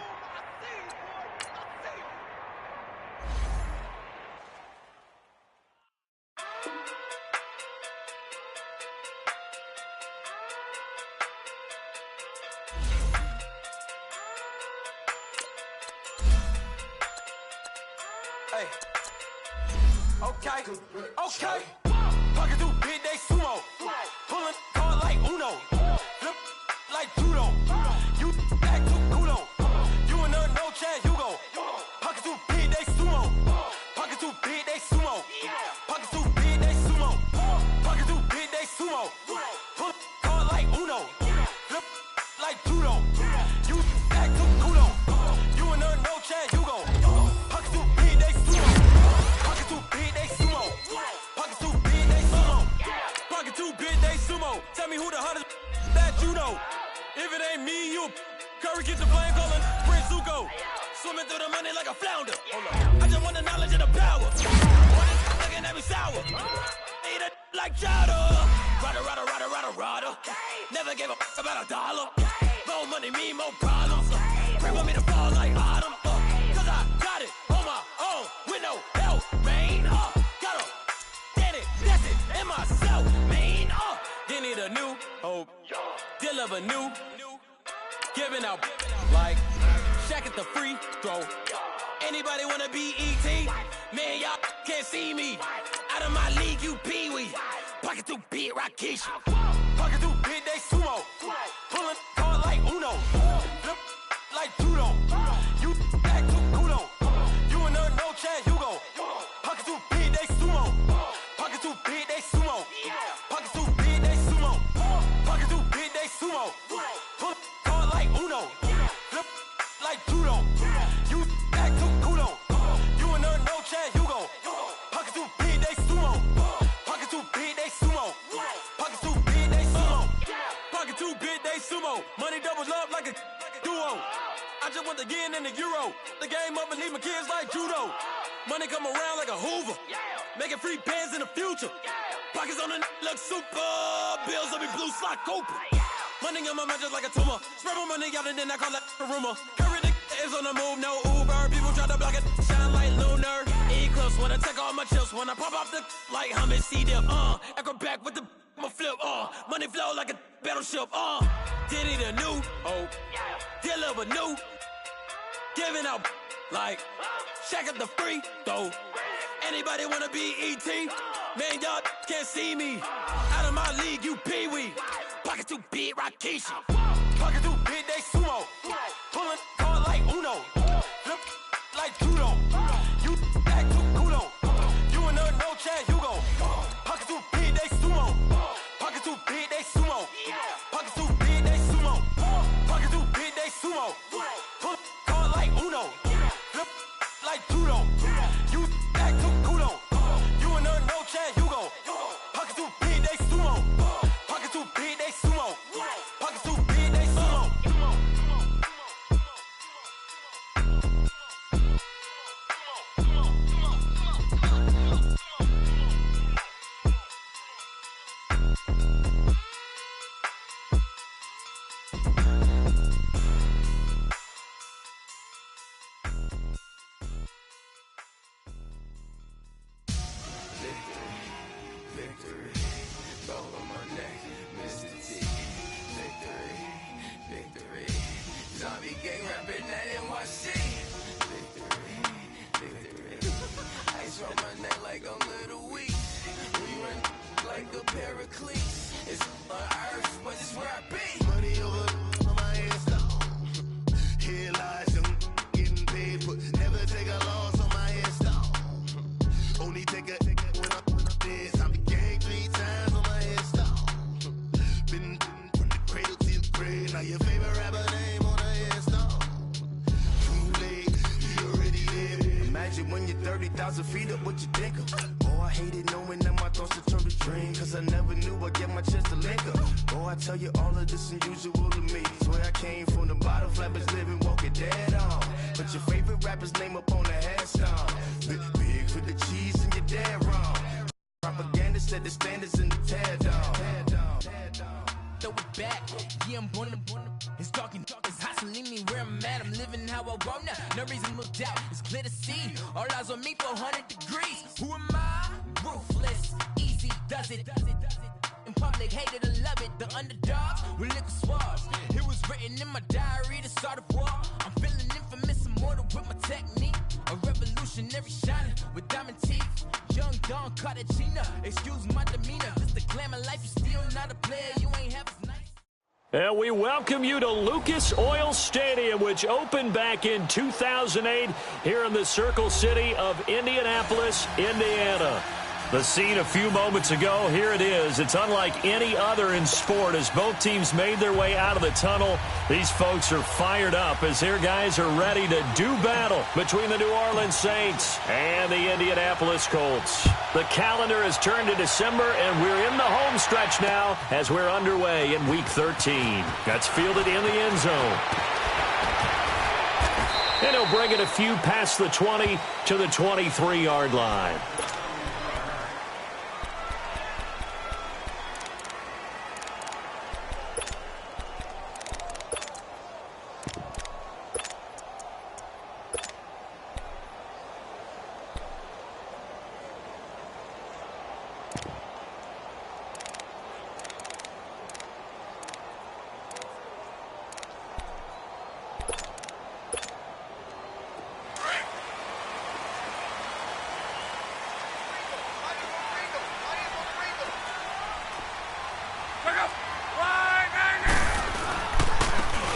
[SPEAKER 9] Hey. Okay. Pocket through big day sumo. Pulling card like Uno. Flip like judo. You act too culo. You and no Chad Hugo. Pocket through big day sumo. Pocket through big day sumo. Pocket through big day sumo. Pocket through big day sumo. Pull card like Uno. Flip like judo. You act too culo. You and no Chad Hugo. Pocket through big day sumo. Pocket through big day sumo. Pocket through big day sumo. Pocket through big day sumo. Tell me who the hottest that you know. If it ain't me, you Curry get the flame calling Prince Zuko. Swimming through the money like a flounder. I just want the knowledge and the power. Looking at me sour. Eat it like chowder. Rada. Never gave a about $1. More money, me, more problems. Pray for me to fall like autumn. Cause I got it on my own with no help, man. Gotta get it, that's it, and myself, man. They need a new hope. Deliver new. Giving out like Shaq at the free throw. Anybody wanna be ET? Man, y'all can't see me. Out of my league, you pee-wee. Pocket through big Rakish. Pocket through big day sumo. Pulling card like Uno. Flip like judo. You act too culo. You and no Chad Hugo. Pocket through big day sumo. Pocket through big day sumo. Pocket through big day sumo. Pocket through big day sumo. Pull card like Uno. Flip like judo. You act too culo. You and no Chad Hugo. Pocket through big day sumo. Pocket through big day sumo. Pocket through big day sumo. Pocket through big day sumo. Money doubles up like a duo. I just want the yen and the euro. The game up and leave my kids like judo. Money come around like a Hoover. Making free bands in the future. Pockets on the look super. Bills on me blue slot Cooper. Money on my mind just like a tumor. Spread my money out and then I call that a rumor. Curry the is on the move, no Uber. People try to block it, shine like lunar. Eclipse when I take all my chips. When I pop off the like hummus C-dip. Echo back with the flip. Money flow like a battleship. Diddy the new hope. Deliver new. Giving out like Shaq at the free throw. Anybody wanna be ET? Man, y'all can't see me. Out of my league, you pee-wee. Pocket too big, Rakishi. Pocket too big, they sumo. Pulling card like Uno. Flip like judo. You act too culo. You and no Chad Hugo. Pocket too big, they sumo. Pocket too big, they sumo. Pocket too big, they sumo. Pocket too big, they sumo. Pull card like Uno. Flip like judo. You act too culo. You and no Chad Hugo. Pocket too big, they sumo. Pocket too big, they sumo. Pocket too big, they sumo.
[SPEAKER 5] a paraclete. It's on earth, but it's where I be.
[SPEAKER 4] Money over on my headstone. Here lies them getting paid for. Never take a loss on my headstone. Only take a when I'm dead. I be gang 3 times on my headstone. Been from the cradle to the grave. Now your favorite rapper name on a headstone. Too late, he already there. Imagine when you're 30,000 feet up, what you think of? Oh, I hated knowing that my thoughts would turn to dream. Cause I never knew I'd get my chance to link up. Oh, I tell you all of this unusual to me. Swear I came from the bottom, flappers living, walking dead on. Put your favorite rapper's name up on the headstone. Big for the cheese and you're dead wrong. Propaganda said the standards in the tear down.
[SPEAKER 5] Throw it back, yeah, I'm born to. It's dark, it's hot, so leave me where I'm at. I'm living how I want now. No reason to look doubt, it's clear to see. All eyes on me, 400 degrees. Who am I? Ruthless, easy, does it. In public, hate it or love it. The underdogs with liquor swabs. It was written in my diary to start a war. I'm feeling infamous, immortal with my technique. A revolutionary shining with diamond teeth. Young Don Cartagena, excuse my demeanor. Just the glamour life, you still not a player. You ain't half as nice.
[SPEAKER 6] And we welcome you to Lucas Oil Stadium, which opened back in 2008 here in the Circle City of Indianapolis, Indiana. The scene a few moments ago, here it is. It's unlike any other in sport as both teams made their way out of the tunnel. These folks are fired up as their guys are ready to do battle between the New Orleans Saints and the Indianapolis Colts. The calendar has turned to December, and we're in the home stretch now as we're underway in Week 13. That's fielded in the end zone. And he'll bring it a few past the 20 to the 23-yard line.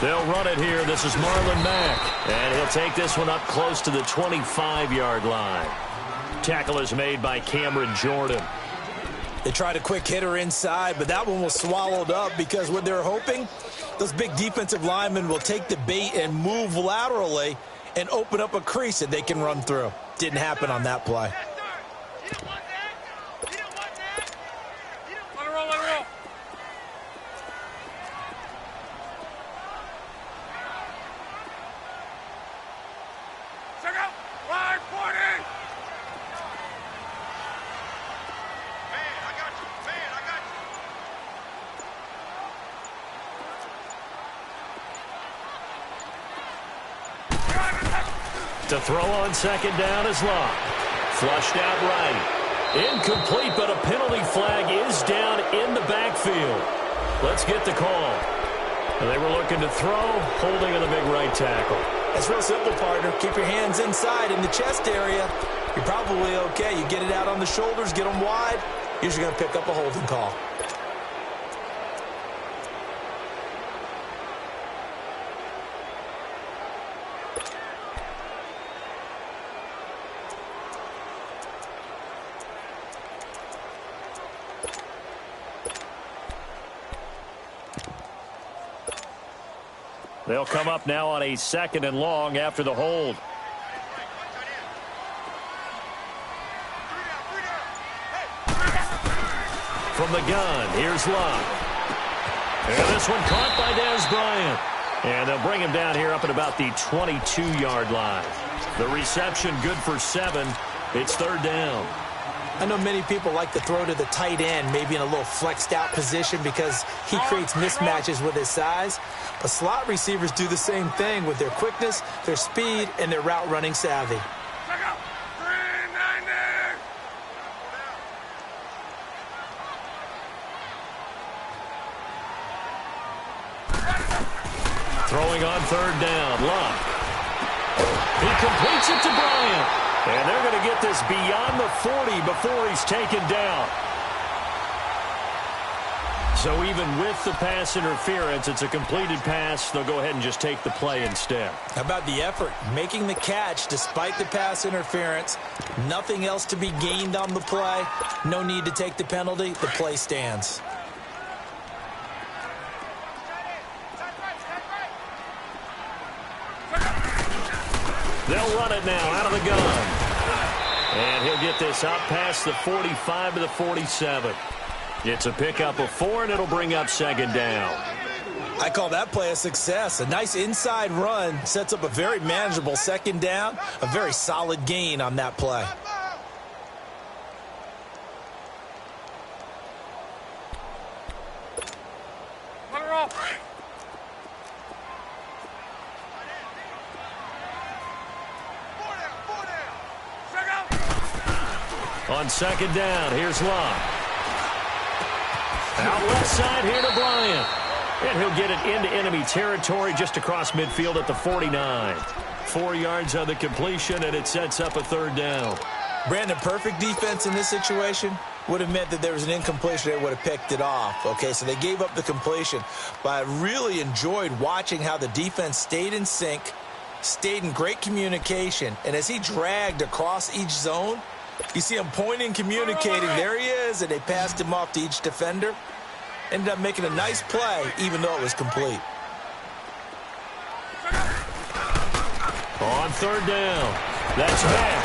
[SPEAKER 6] They'll run it here. This is Marlon Mack. And he'll take this one up close to the 25-yard line. Tackle is made by Cameron Jordan.
[SPEAKER 7] They tried a quick hitter inside, but that one was swallowed up because what they're hoping, those big defensive linemen will take the bait and move laterally and open up a crease that they can run through. Didn't happen on that play.
[SPEAKER 6] To throw on second down is Locke. Flushed out right. Incomplete, but a penalty flag is down in the backfield. Let's get the call. And they were looking to throw, holding on the big right tackle.
[SPEAKER 7] It's real simple, partner. Keep your hands inside in the chest area. You're probably okay. You get it out on the shoulders, get them wide. Usually going to pick up a holding call.
[SPEAKER 6] They'll come up now on a 2nd and long after the hold. From the gun, here's Locke. And this one caught by Dez Bryant. And they'll bring him down here up at about the 22-yard line. The reception good for 7. It's 3rd down.
[SPEAKER 7] I know many people like to throw to the tight end, maybe in a little flexed out position because he creates mismatches with his size. But slot receivers do the same thing with their quickness, their speed, and their route running savvy.
[SPEAKER 6] Throwing on 3rd down, Locke. He completes it to Bryant. And they're going to get this beyond the 40 before he's taken down. So even with the pass interference, it's a completed pass. They'll go ahead and just take the play instead.
[SPEAKER 7] How about the effort? Making the catch despite the pass interference. Nothing else to be gained on the play. No need to take the penalty. The play stands.
[SPEAKER 6] They'll run it now out of the gun. And he'll get this up past the 45 to the 47. It's a pickup of 4, and it'll bring up second down.
[SPEAKER 7] I call that play a success. A nice inside run sets up a very manageable second down. A very solid gain on that play.
[SPEAKER 6] On second down, here's Locke. Out left side here to Bryant. And he'll get it into enemy territory just across midfield at the 49. 4 yards on the completion, and it sets up a third down.
[SPEAKER 7] Brandon, perfect defense in this situation would have meant that there was an incompletion. They would have picked it off. Okay, so they gave up the completion. But I really enjoyed watching how the defense stayed in sync, stayed in great communication. And as he dragged across each zone, you see him pointing, communicating. There he is, and they passed him off to each defender. Ended up making a nice play, even though it was complete.
[SPEAKER 6] On third down, that's Matt.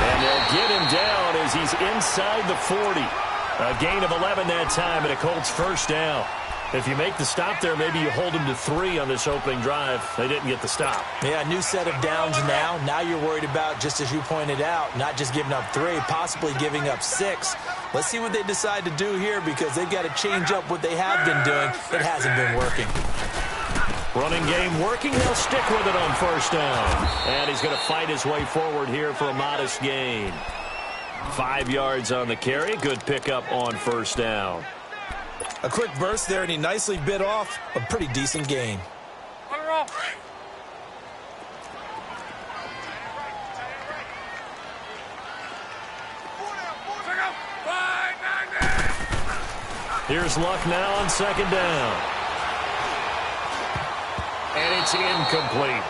[SPEAKER 6] And they'll get him down as he's inside the 40. A gain of 11 that time, and a Colts first down. If you make the stop there, maybe you hold them to 3 on this opening drive. They didn't get the stop.
[SPEAKER 7] Yeah, new set of downs now. Now you're worried about, just as you pointed out, not just giving up 3, possibly giving up 6. Let's see what they decide to do here, because they've got to change up what they have been doing. It hasn't been working.
[SPEAKER 6] Running game working. They'll stick with it on first down. And he's going to fight his way forward here for a modest gain. 5 yards on the carry. Good pickup on first down.
[SPEAKER 7] A quick burst there, and he nicely bit off a pretty decent gain.
[SPEAKER 6] Here's Luck now on second down. And it's incomplete.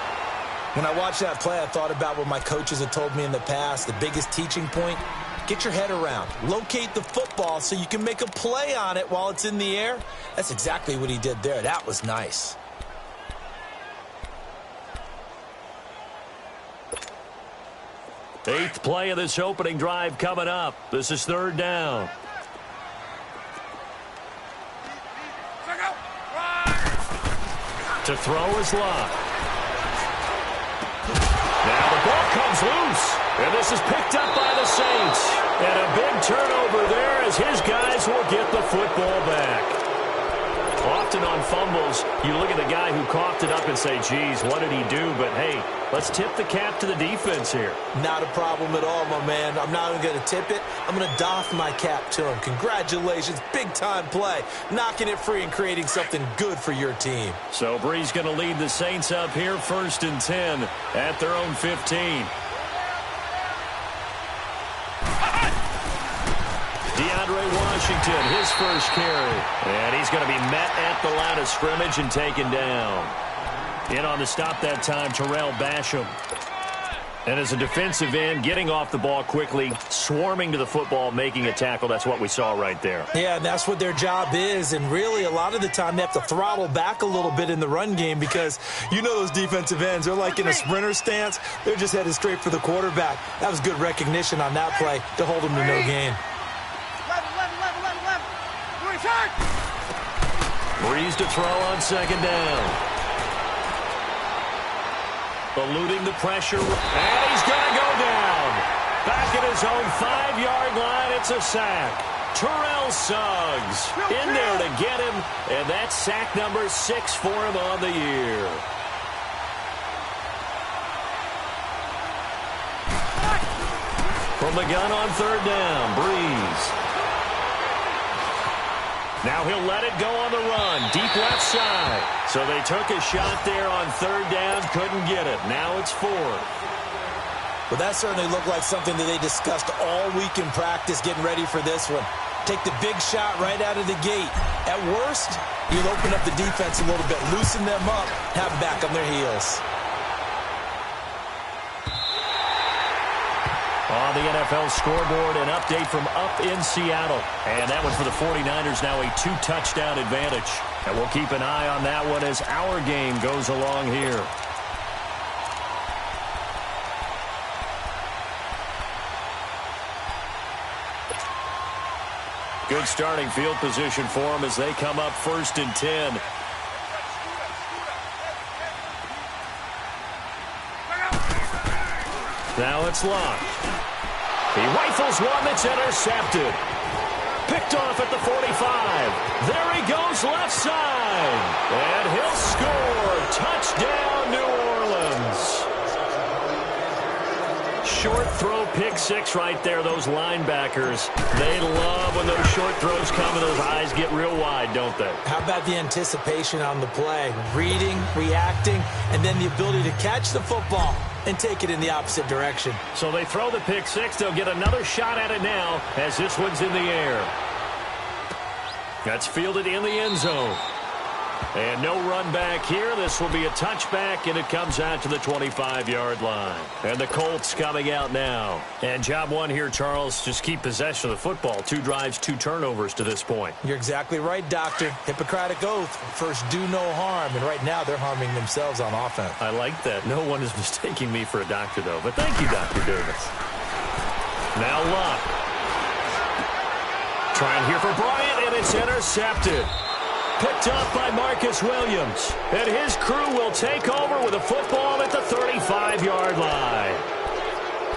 [SPEAKER 7] When I watched that play, I thought about what my coaches had told me in the past. The biggest teaching point: get your head around. Locate the football so you can make a play on it while it's in the air. That's exactly what he did there. That was nice.
[SPEAKER 6] Eighth play of this opening drive coming up. This is third down. To throw is Locke. Now the ball comes loose. And this is picked up by the Saints. And a big turnover there as his guys will get the football back. Often on fumbles, you look at the guy who coughed it up and say, geez, what did he do? But, hey, let's tip the cap to the defense here.
[SPEAKER 7] Not a problem at all, my man. I'm not even going to tip it. I'm going to doff my cap to him. Congratulations. Big-time play. Knocking it free and creating something good for your team.
[SPEAKER 6] So Bree's going to lead the Saints up here 1st and 10 at their own 15. DeAndre Washington, his first carry. And he's going to be met at the line of scrimmage and taken down. In on the stop that time, Terrell Basham. And as a defensive end, getting off the ball quickly, swarming to the football, making a tackle. That's what we saw right there.
[SPEAKER 7] Yeah, and that's what their job is. And really, a lot of the time, they have to throttle back a little bit in the run game because you know those defensive ends, they're like in a sprinter stance. They're just headed straight for the quarterback. That was good recognition on that play to hold them to no gain.
[SPEAKER 6] Breeze to throw on second down. Eluding the pressure, and he's going to go down. Back at his own 5-yard line, it's a sack. Terrell Suggs in there to get him, and that's sack number 6 for him on the year. From the gun on third down, Breeze. Now he'll let it go on the run, deep left side. So they took a shot there on third down, couldn't get it. Now it's 4.
[SPEAKER 7] Well, that certainly looked like something that they discussed all week in practice, getting ready for this one. Take the big shot right out of the gate. At worst, you'll open up the defense a little bit, loosen them up, have them back on their heels.
[SPEAKER 6] On the NFL scoreboard, an update from up in Seattle. And that one for the 49ers, now a 2-touchdown advantage. And we'll keep an eye on that one as our game goes along here. Good starting field position for them as they come up 1st and 10. Now it's Locke. He rifles one that's intercepted. Picked off at the 45. There he goes left side. And he'll score. Touchdown, New Orleans. Short throw, pick six right there. Those linebackers, they love when those short throws come and those eyes get real wide, don't they?
[SPEAKER 7] How about the anticipation on the play? Reading, reacting, and then the ability to catch the football and take it in the opposite direction.
[SPEAKER 6] So they throw the pick six. They'll get another shot at it now as this one's in the air. That's fielded in the end zone. And no run back here. This will be a touchback, and it comes out to the 25-yard line. And the Colts coming out now. And job one here, Charles, just keep possession of the football. 2 drives, 2 turnovers to this point.
[SPEAKER 7] You're exactly right, Doctor. Hippocratic oath. First, do no harm. And right now, they're harming themselves on offense.
[SPEAKER 6] I like that. No one is mistaking me for a doctor, though. But thank you, Dr. Davis. Now Locke. Trying here for Bryant, and it's intercepted. Picked up by Marcus Williams. And his crew will take over with a football at the 35-yard line.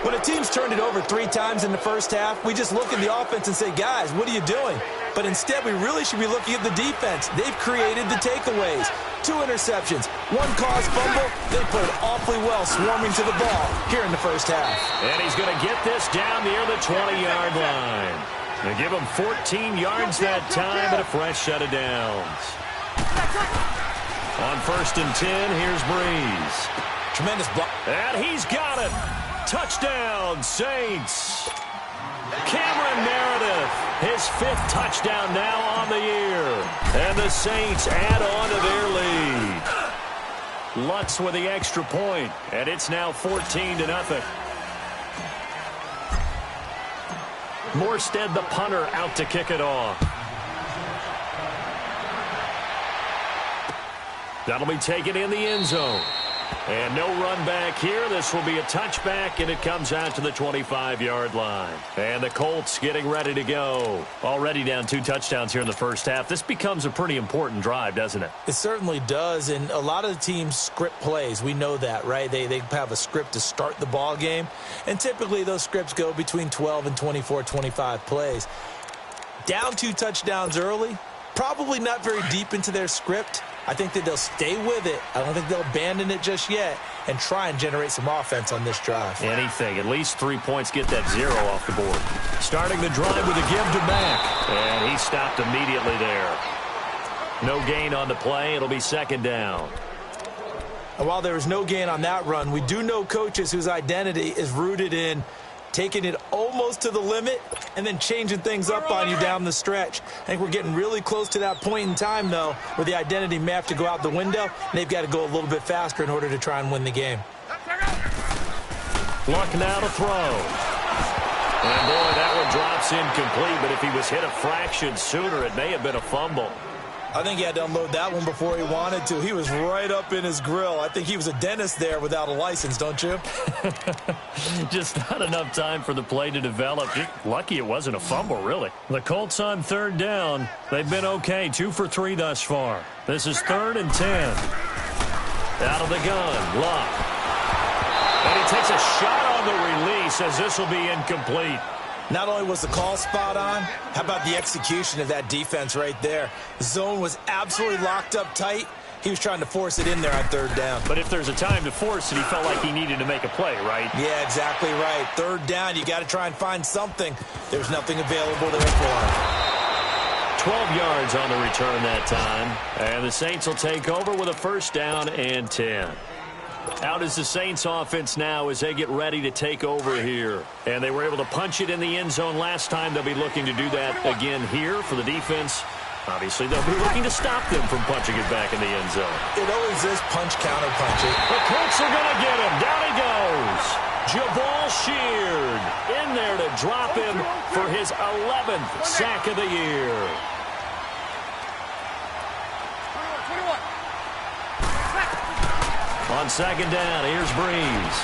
[SPEAKER 7] When a team's turned it over 3 times in the first half, we just look at the offense and say, guys, what are you doing? But instead, we really should be looking at the defense. They've created the takeaways. 2 interceptions, 1 caused fumble. They played awfully well swarming to the ball here in the first half.
[SPEAKER 6] And he's going to get this down near the 20-yard line. They give him 14 yards that time and a fresh set of downs. On 1st and 10, here's Breeze.
[SPEAKER 7] Tremendous block.
[SPEAKER 6] And he's got it. Touchdown, Saints. Cameron Meredith, his 5th touchdown now on the year. And the Saints add on to their lead. Lutz with the extra point, and it's now 14-0. Morstead, the punter, out to kick it off. That'll be taken in the end zone. And no run back here. This will be a touchback, and it comes out to the 25-yard line. And the Colts getting ready to go. Already down 2 touchdowns here in the first half. This becomes a pretty important drive, doesn't it?
[SPEAKER 7] It certainly does, and a lot of the teams script plays. We know that, right? They have a script to start the ball game, and typically those scripts go between 12 and 24, 25 plays. Down 2 touchdowns early, probably not very deep into their script. I think that they'll stay with it. I don't think they'll abandon it just yet and try and generate some offense on this drive.
[SPEAKER 6] Anything. At least 3 points, get that 0 off the board. Starting the drive with a give to Mack. And he stopped immediately there. No gain on the play. It'll be 2nd down.
[SPEAKER 7] And while there was no gain on that run, we do know coaches whose identity is rooted in taking it almost to the limit and then changing things up on you down the stretch. I think we're getting really close to that point in time, though, where the identity may have to go out the window, and they've got to go a little bit faster in order to try and win the game.
[SPEAKER 6] Luck now to throw. And, boy, that one drops incomplete, but if he was hit a fraction sooner, it may have been a fumble.
[SPEAKER 7] I think he had to unload that one before he wanted to. He was right up in his grill. I think he was a dentist there without a license, don't you?
[SPEAKER 6] Just not enough time for the play to develop. Just lucky it wasn't a fumble, really. The Colts on 3rd down. They've been okay, 2 for 3 thus far. This is 3rd and 10. Out of the gun, Luck. And he takes a shot on the release as this will be incomplete.
[SPEAKER 7] Not only was the call spot on, how about the execution of that defense right there? The zone was absolutely locked up tight. He was trying to force it in there on 3rd down.
[SPEAKER 6] But if there's a time to force it, he felt like he needed to make a play, right?
[SPEAKER 7] Yeah, exactly right. 3rd down, you got to try and find something. There's nothing available there for him.
[SPEAKER 6] 12 yards on the return that time. And the Saints will take over with a 1st down and 10. Out is the Saints offense now as they get ready to take over here. And they were able to punch it in the end zone last time. They'll be looking to do that again here for the defense. Obviously, they'll be looking to stop them from punching it back in the end zone.
[SPEAKER 7] It always is punch, counter punch it.
[SPEAKER 6] The Colts are going to get him. Down he goes. Jabal Sheard in there to drop him for his 11th sack of the year. On second down, here's Breeze.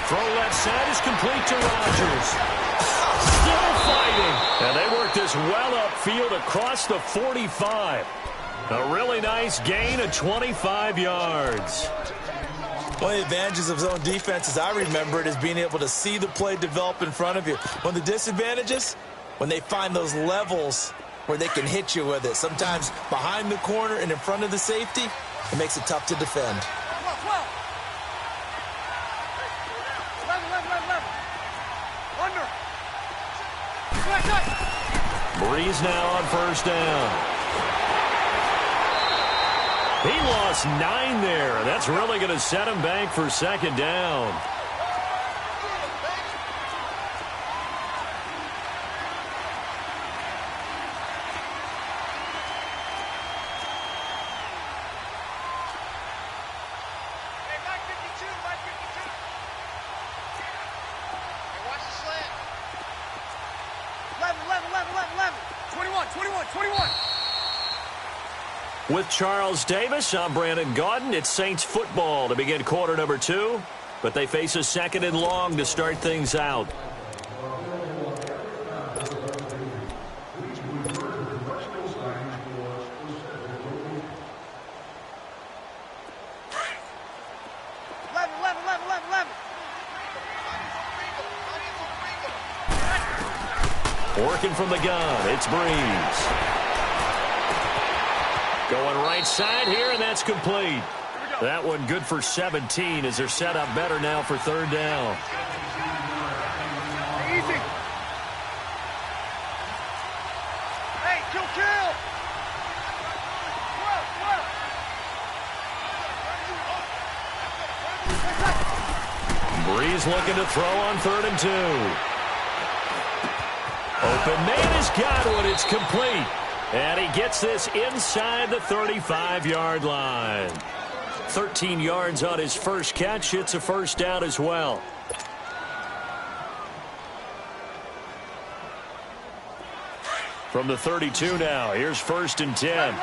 [SPEAKER 6] Throw left side is complete to Rodgers. Still fighting. And they work this well upfield across the 45. A really nice gain of 25 yards.
[SPEAKER 7] One of the advantages of zone defense, as I remember it, is being able to see the play develop in front of you. One of the disadvantages, when they find those levels where they can hit you with it. Sometimes behind the corner and in front of the safety, it makes it tough to defend.
[SPEAKER 6] Breeze now on first down. He lost 9 there. That's really going to set him back for second down. With Charles Davis, I'm Brandon Gaudin. It's Saints football to begin quarter number 2, but they face a second and long to start things out. Working from the gun, it's Breeze. Going right side here, and that's complete. That one good for 17 as they're set up better now for third down.
[SPEAKER 8] Easy. Hey, kill.
[SPEAKER 6] Breeze looking to throw on 3rd and 2. Open man has got one. It's complete. And he gets this inside the 35-yard line. 13 yards on his first catch. It's a first down as well. From the 32 now, here's 1st and 10.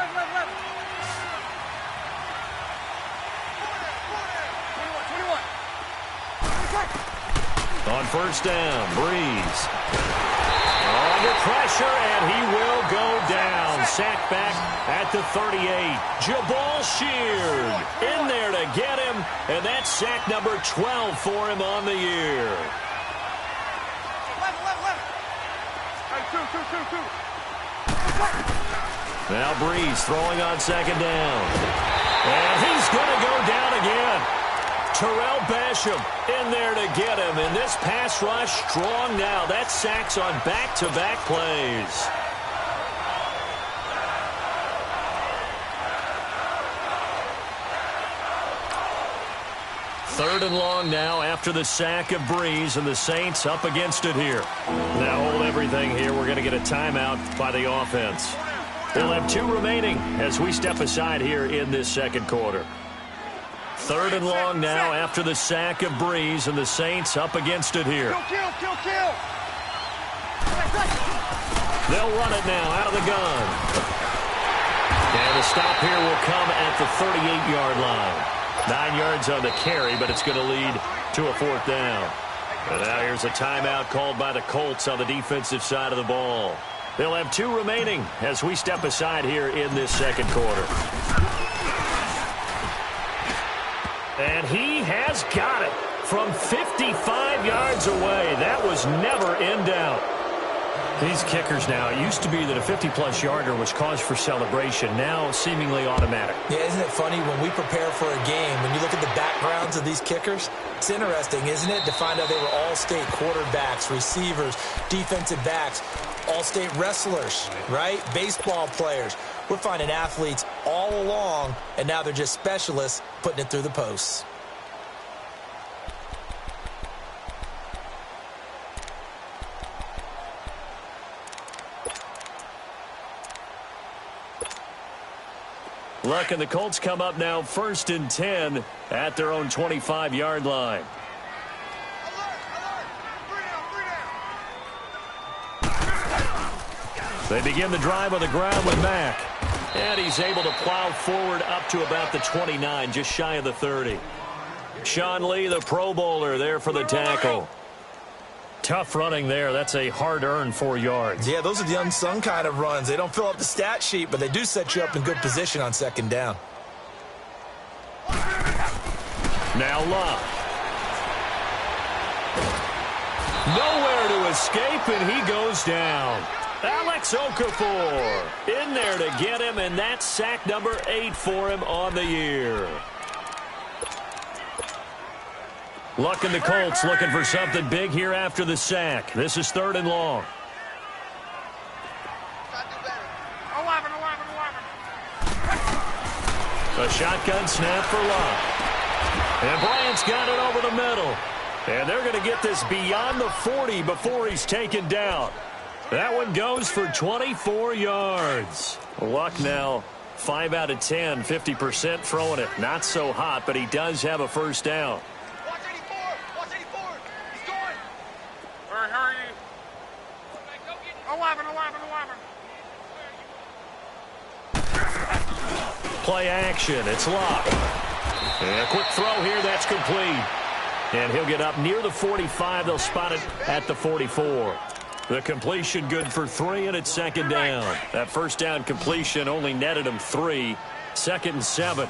[SPEAKER 6] On first down, Breeze. Under pressure, and he will go down. Sacked back at the 38. Jabal Sheard in there to get him, and that's sack number 12 for him on the year. Now Breeze throwing on second down. And he's going to go down again. Terrell Basham in there to get him. And this pass rush strong now. That's sacks on back-to-back plays. Third and long now after the sack of Breeze, and the Saints up against it here. Now hold everything here. We're going to get a timeout by the offense. They'll have 2 remaining as we step aside here in this second quarter. Third and long now after the sack of Breeze, and the Saints up against it here.
[SPEAKER 8] Kill.
[SPEAKER 6] They'll run it now out of the gun. And the stop here will come at the 38-yard line. 9 yards on the carry, but it's going to lead to a 4th down. And now here's a timeout called by the Colts on the defensive side of the ball. They'll have 2 remaining as we step aside here in this second quarter. And he has got it from 55 yards away. That was never in doubt. These kickers now, it used to be that a 50-plus yarder was cause for celebration. Now seemingly automatic.
[SPEAKER 7] Yeah, isn't it funny when we prepare for a game, when you look at the backgrounds of these kickers, it's interesting, isn't it, to find out they were all-state quarterbacks, receivers, defensive backs, all-state wrestlers, right? Baseball players. We're finding athletes all along, and now they're just specialists putting it through the posts.
[SPEAKER 6] Look, and the Colts come up now 1st and 10 at their own 25-yard line. They begin the drive on the ground with Mack. And he's able to plow forward up to about the 29, just shy of the 30. Sean Lee, the Pro Bowler, there for the tackle. Tough running there. That's a hard-earned 4 yards.
[SPEAKER 7] Yeah, those are the unsung kind of runs. They don't fill up the stat sheet, but they do set you up in good position on 2nd down.
[SPEAKER 6] Now Love. Nowhere to escape, and he goes down. Alex Okafor in there to get him, and that's sack number 8 for him on the year. Luck in the Colts looking for something big here after the sack. This is 3rd and long. A shotgun snap for Love. And Bryant's got it over the middle. And they're going to get this beyond the 40 before he's taken down. That one goes for 24 yards. Luck now 5 out of 10, 50% throwing it. Not so hot, but he does have a first down.
[SPEAKER 8] Watch 84. Watch 84. He's going. Hurry. 11.
[SPEAKER 6] Play action. It's Luck. And a quick throw here. That's complete. And he'll get up near the 45. They'll spot it at the 44. The completion good for 3, and it's 2nd down. That first down completion only netted him 3. 2nd and 7.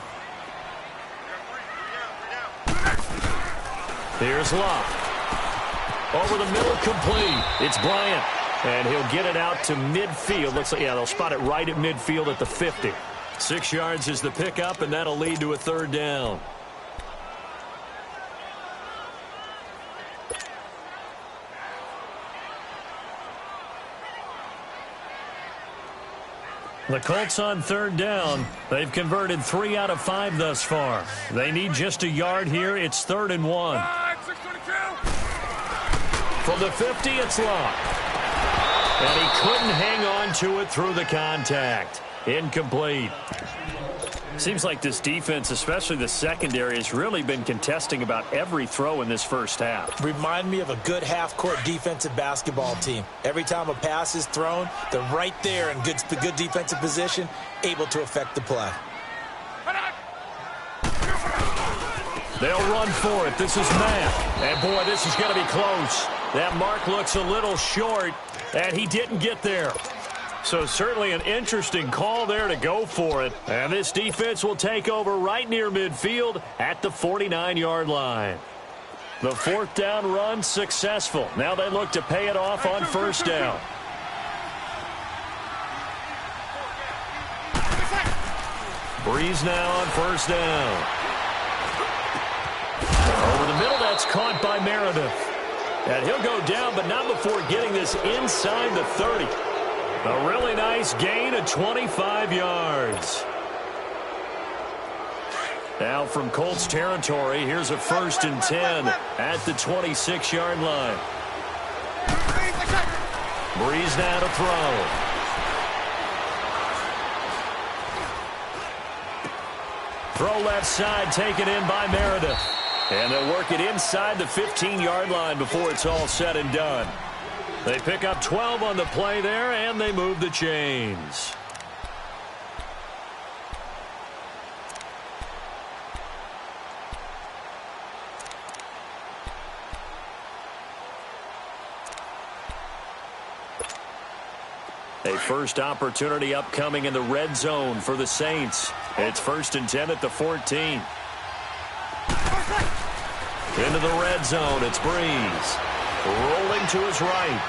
[SPEAKER 6] Here's Luck. Over the middle, complete. It's Bryant. And he'll get it out to midfield. Looks like, yeah, they'll spot it right at midfield at the 50. 6 yards is the pickup, and that'll lead to a 3rd down. The Colts on 3rd down. They've converted 3 out of 5 thus far. They need just a yard here. It's 3rd and 1. From the 50, it's Luck. And he couldn't hang on to it through the contact. Incomplete. Seems like this defense, especially the secondary, has really been contesting about every throw in this first half.
[SPEAKER 7] Remind me of a good half-court defensive basketball team. Every time a pass is thrown, they're right there in good defensive position, able to affect the play.
[SPEAKER 6] They'll run for it. This is Mack. And, boy, this is going to be close. That mark looks a little short, and he didn't get there. So certainly an interesting call there to go for it. And this defense will take over right near midfield at the 49-yard line. The 4th down run successful. Now they look to pay it off on 1st down. Breeze now on 1st down. Over the middle, that's caught by Meredith. And he'll go down, but not before getting this inside the 30. A really nice gain of 25 yards. Now from Colts territory, here's a 1st and 10 at the 26-yard line. Breeze now to throw. Throw left side, taken in by Meredith. And they'll work it inside the 15-yard line before it's all said and done. They pick up 12 on the play there, and they move the chains. A first opportunity upcoming in the red zone for the Saints. It's 1st and 10 at the 14. Into the red zone, it's Breeze. Rolling to his right.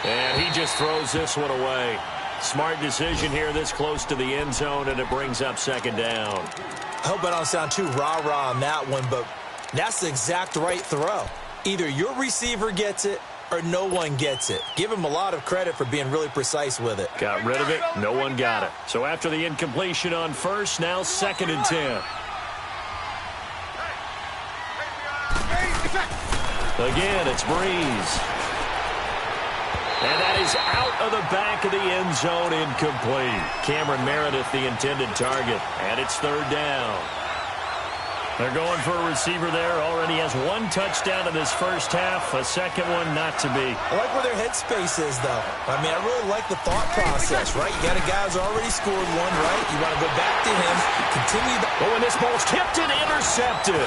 [SPEAKER 6] And he just throws this one away. Smart decision here this close to the end zone, and it brings up 2nd down.
[SPEAKER 7] I hope I don't sound too rah-rah on that one, but that's the exact right throw. Either your receiver gets it or no one gets it. Give him a lot of credit for being really precise with it.
[SPEAKER 6] Got rid of it. No one got it. So after the incompletion on 1st, now 2nd and 10. Again, it's Breeze. And that is out of the back of the end zone, incomplete. Cameron Meredith, the intended target, and it's third down. They're going for a receiver there. Already has one touchdown in this first half. A second one not to be.
[SPEAKER 7] I like where their headspace is, though. I mean, I really like the thought process, right? You got a guy who's already scored one, right? You want to go back to him, continue the...
[SPEAKER 6] Oh, and this ball's tipped and intercepted.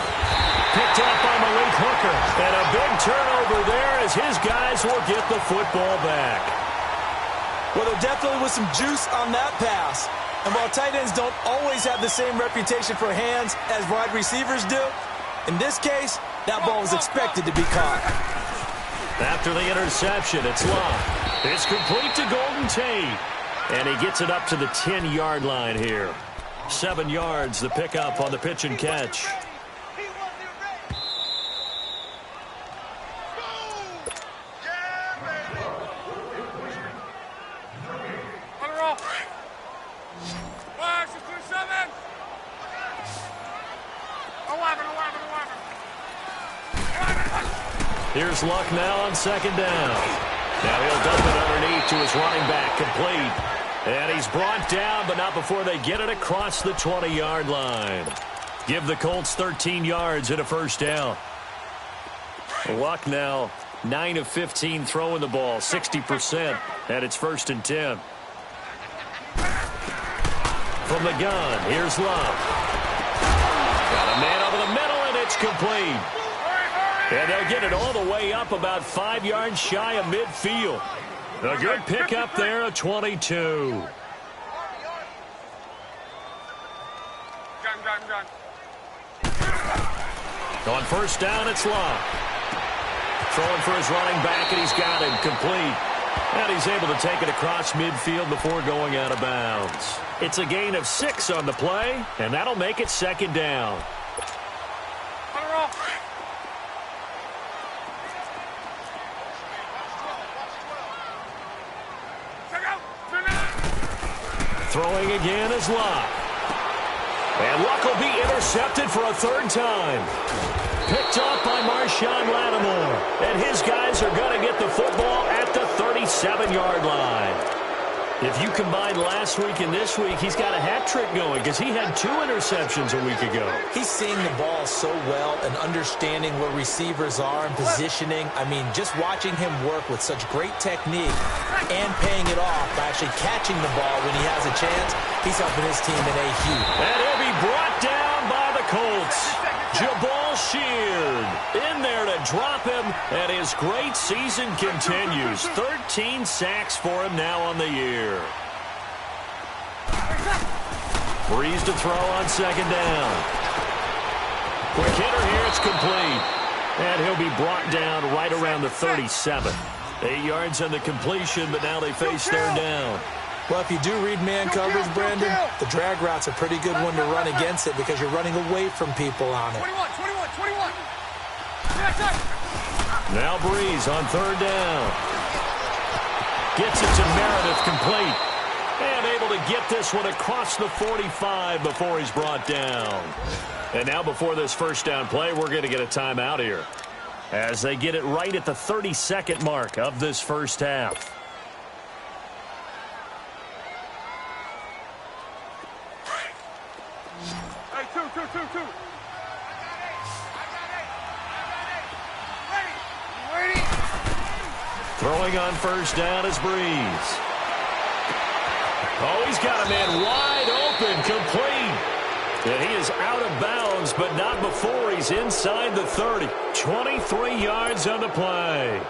[SPEAKER 6] Picked up by Malik Hooker. And a big turnover there as his guys will get the football back.
[SPEAKER 7] Well, there definitely was some juice on that pass. And while tight ends don't always have the same reputation for hands as wide receivers do, in this case, that ball was expected to be caught.
[SPEAKER 6] After the interception, it's Love. It's complete to Golden Tate. And he gets it up to the 10-yard line here. 7 yards, the pickup on the pitch and catch. Here's Luck now on second down. Now he'll dump it underneath to his running back, complete. And he's brought down, but not before they get it across the 20-yard line. Give the Colts 13 yards and a first down. Luck now 9 of 15 throwing the ball, 60%, and it's 1st and 10. From the gun, here's Love. Got a man over the middle, and it's complete. And they'll get it all the way up about 5 yards shy of midfield. A good pickup there of 22. On first down, it's Love. Throwing for his running back, and he's got him complete. And he's able to take it across midfield before going out of bounds. It's a gain of 6 on the play, and that'll make it second down. Throwing again is Luck. And Luck will be intercepted for a third time. Picked up by Marshawn Lattimore. And his guys are going to get the football at the 37-yard line. If you combine last week and this week, he's got a hat trick going because he had 2 interceptions a week ago.
[SPEAKER 7] He's seeing the ball so well and understanding where receivers are and positioning. I mean, just watching him work with such great technique and paying it off by actually catching the ball when he has a chance, he's helping his team in a heap.
[SPEAKER 6] And he'll be brought down by the Colts. Jabal Sheard in there to drop him, and his great season continues. 13 sacks for him now on the year. Breeze to throw on second down. Quick hitter here, it's complete. And he'll be brought down right around the 37. 8 yards on the completion, but now they face third down.
[SPEAKER 7] Well, if you do read man coverage, Brandon, the drag route's a pretty good one to run against it because you're running away from people on it.
[SPEAKER 8] 21.
[SPEAKER 6] Now Breeze on third down. Gets it to Meredith, complete. And able to get this one across the 45 before he's brought down. And now before this first down play, we're going to get a timeout here as they get it right at the 32nd mark of this first half.
[SPEAKER 8] Two.
[SPEAKER 6] Throwing on first down is Breeze. Oh, he's got a man wide open, complete. And he is out of bounds, but not before he's inside the 30. 23 yards on the play.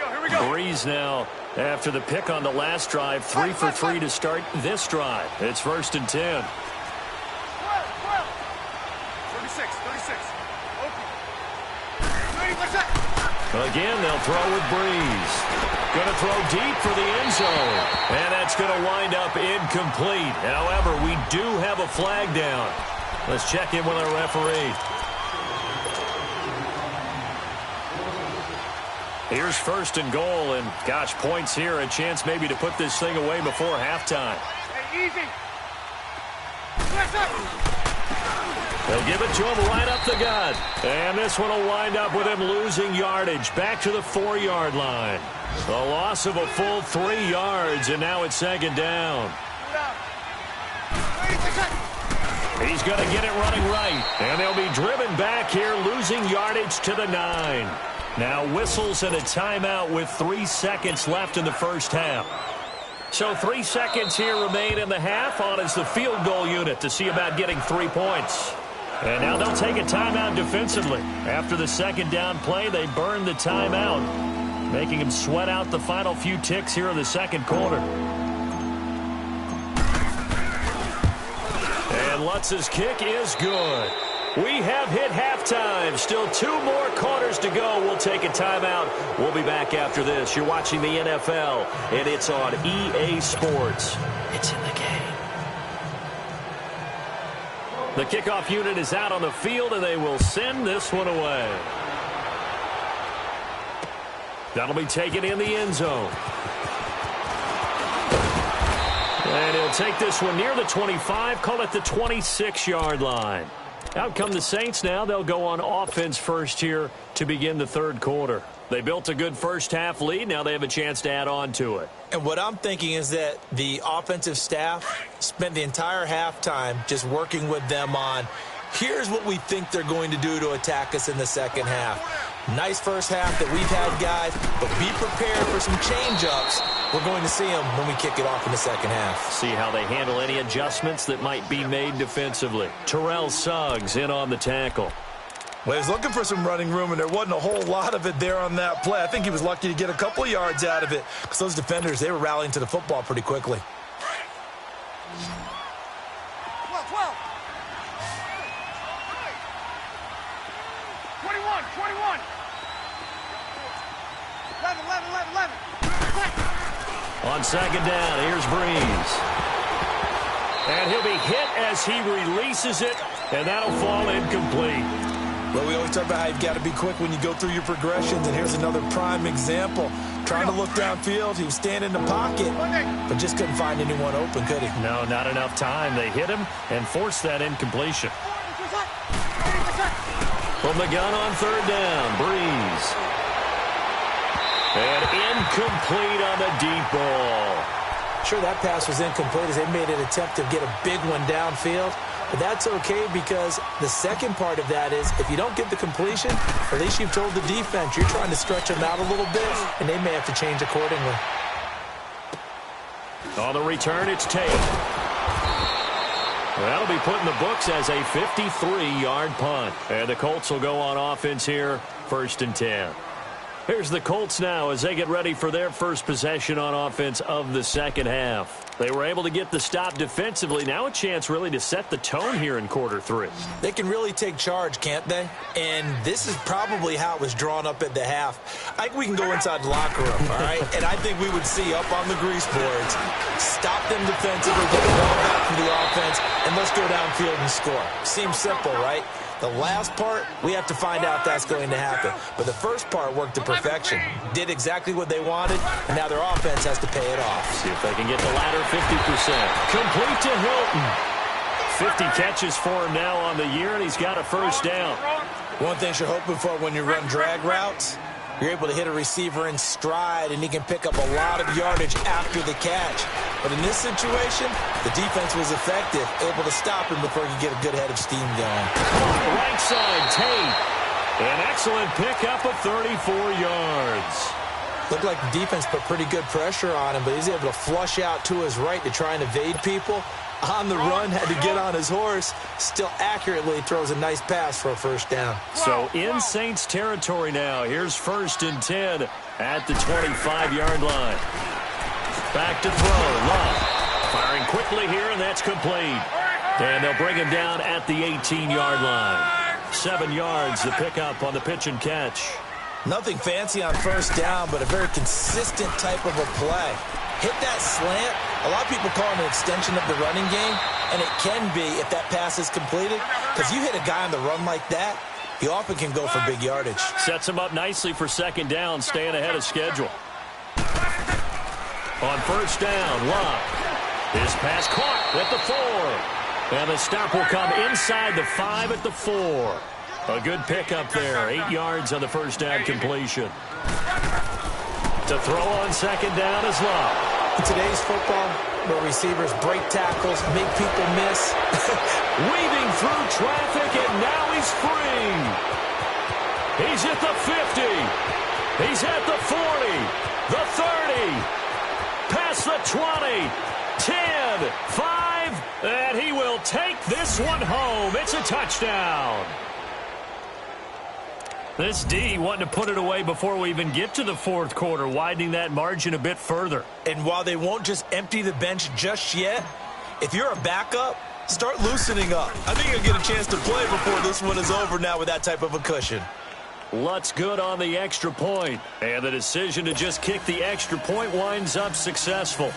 [SPEAKER 8] Here we go.
[SPEAKER 6] Breeze now, after the pick on the last drive, 3 for 3 to start this drive. It's 1st and 10.
[SPEAKER 8] 36.
[SPEAKER 6] Again, they'll throw with Breeze. Going to throw deep for the end zone. And that's going to wind up incomplete. However, we do have a flag down. Let's check in with our referee. Here's 1st and goal, and gosh, points here, a chance maybe to put this thing away before halftime.
[SPEAKER 8] Hey, easy.
[SPEAKER 6] They'll give it to him right up the gut. And this one will wind up with him losing yardage back to the 4-yard line. A loss of a full 3 yards, and now it's second down. He's going to get it running right. And they'll be driven back here, losing yardage to the 9. Now whistles and a timeout with 3 seconds left in the first half. So 3 seconds here remain in the half. On is the field goal unit to see about getting 3 points. And now they'll take a timeout defensively. After the second down play, they burn the timeout, making him sweat out the final few ticks here in the second quarter. And Lutz's kick is good. We have hit halftime. Still 2 more quarters to go. We'll take a timeout. We'll be back after this. You're watching the NFL, and it's on EA Sports. It's in the game. The kickoff unit is out on the field, and they will send this one away. That'll be taken in the end zone. And he'll take this one near the 25, call it the 26-yard line. Out come the Saints now. They'll go on offense first here to begin the third quarter. They built a good first-half lead. Now they have a chance to add on to it.
[SPEAKER 7] And what I'm thinking is that the offensive staff spent the entire halftime just working with them on, here's what we think they're going to do to attack us in the second half. Nice first half that we've had, guys, but be prepared for some change-ups. We're going to see them when we kick it off in the second half.
[SPEAKER 6] See how they handle any adjustments that might be made defensively. Terrell Suggs in on the tackle.
[SPEAKER 7] Well, he was looking for some running room, and there wasn't a whole lot of it there on that play. I think he was lucky to get a couple of yards out of it because those defenders, they were rallying to the football pretty quickly.
[SPEAKER 8] 12. 21. 11.
[SPEAKER 6] On second down, here's Breeze. And he'll be hit as he releases it, and that'll fall incomplete.
[SPEAKER 7] Well, we always talk about how you've got to be quick when you go through your progressions, and here's another prime example. Trying to look downfield, he was standing in the pocket, but just couldn't find anyone open, could he?
[SPEAKER 6] No, not enough time. They hit him and forced that incompletion. From the gun on third down, Breeze. And incomplete on the deep ball.
[SPEAKER 7] Sure, that pass was incomplete as they made an attempt to get a big one downfield. But that's okay because the second part of that is if you don't get the completion, at least you've told the defense you're trying to stretch them out a little bit, and they may have to change accordingly.
[SPEAKER 6] On the return, it's Tate. That'll be put in the books as a 53-yard punt. And the Colts will go on offense here, 1st and 10. Here's the Colts now as they get ready for their first possession on offense of the second half. They were able to get the stop defensively. Now a chance really to set the tone here in quarter 3.
[SPEAKER 7] They can really take charge, can't they? And this is probably how it was drawn up at the half. I think we can go inside the locker room, all right? And I think we would see up on the grease boards, stop them defensively, get the ball back from the offense, and let's go downfield and score. Seems simple, right? The last part, we have to find out if that's going to happen. But the first part worked to perfection. Did exactly what they wanted, and now their offense has to pay it off.
[SPEAKER 6] See if they can get the latter 50%. Complete to Hilton. 50 catches for him now on the year, and he's got a first down.
[SPEAKER 7] One thing you're hoping for when you run drag routes, you're able to hit a receiver in stride, and he can pick up a lot of yardage after the catch. But in this situation, the defense was effective, able to stop him before he could get a good head of steam going.
[SPEAKER 6] Right side, Tate. An excellent pickup of 34 yards.
[SPEAKER 7] Looked like the defense put pretty good pressure on him, but he's able to flush out to his right to try and evade people. On the run, had to get on his horse. Still accurately throws a nice pass for a first down.
[SPEAKER 6] So in Saints territory now. Here's 1st and 10 at the 25-yard line. Back to throw. Love firing quickly here, and that's complete. And they'll bring him down at the 18-yard line. 7 yards the pickup on the pitch and catch.
[SPEAKER 7] Nothing fancy on first down, but a very consistent type of a play. Hit that slant. A lot of people call it an extension of the running game, and it can be if that pass is completed, because you hit a guy on the run like that, he often can go for big yardage.
[SPEAKER 6] Sets him up nicely for second down, staying ahead of schedule. On first down, Love. His pass caught at the 4. And the stop will come inside the 5 at the 4. A good pickup there. 8 yards on the first down completion. To throw on second down is Love.
[SPEAKER 7] In today's football, where receivers break tackles, make people miss.
[SPEAKER 6] Weaving through traffic, and now he's free. He's at the 50. He's at the 40. The 30. Past the 20. 10. 5. And he will take this one home. It's a touchdown. This D wanting to put it away before we even get to the fourth quarter, widening that margin a bit further.
[SPEAKER 7] And while they won't just empty the bench just yet, if you're a backup, start loosening up. I think you'll get a chance to play before this one is over now with that type of a cushion.
[SPEAKER 6] Lutz good on the extra point, and the decision to just kick the extra point winds up successful.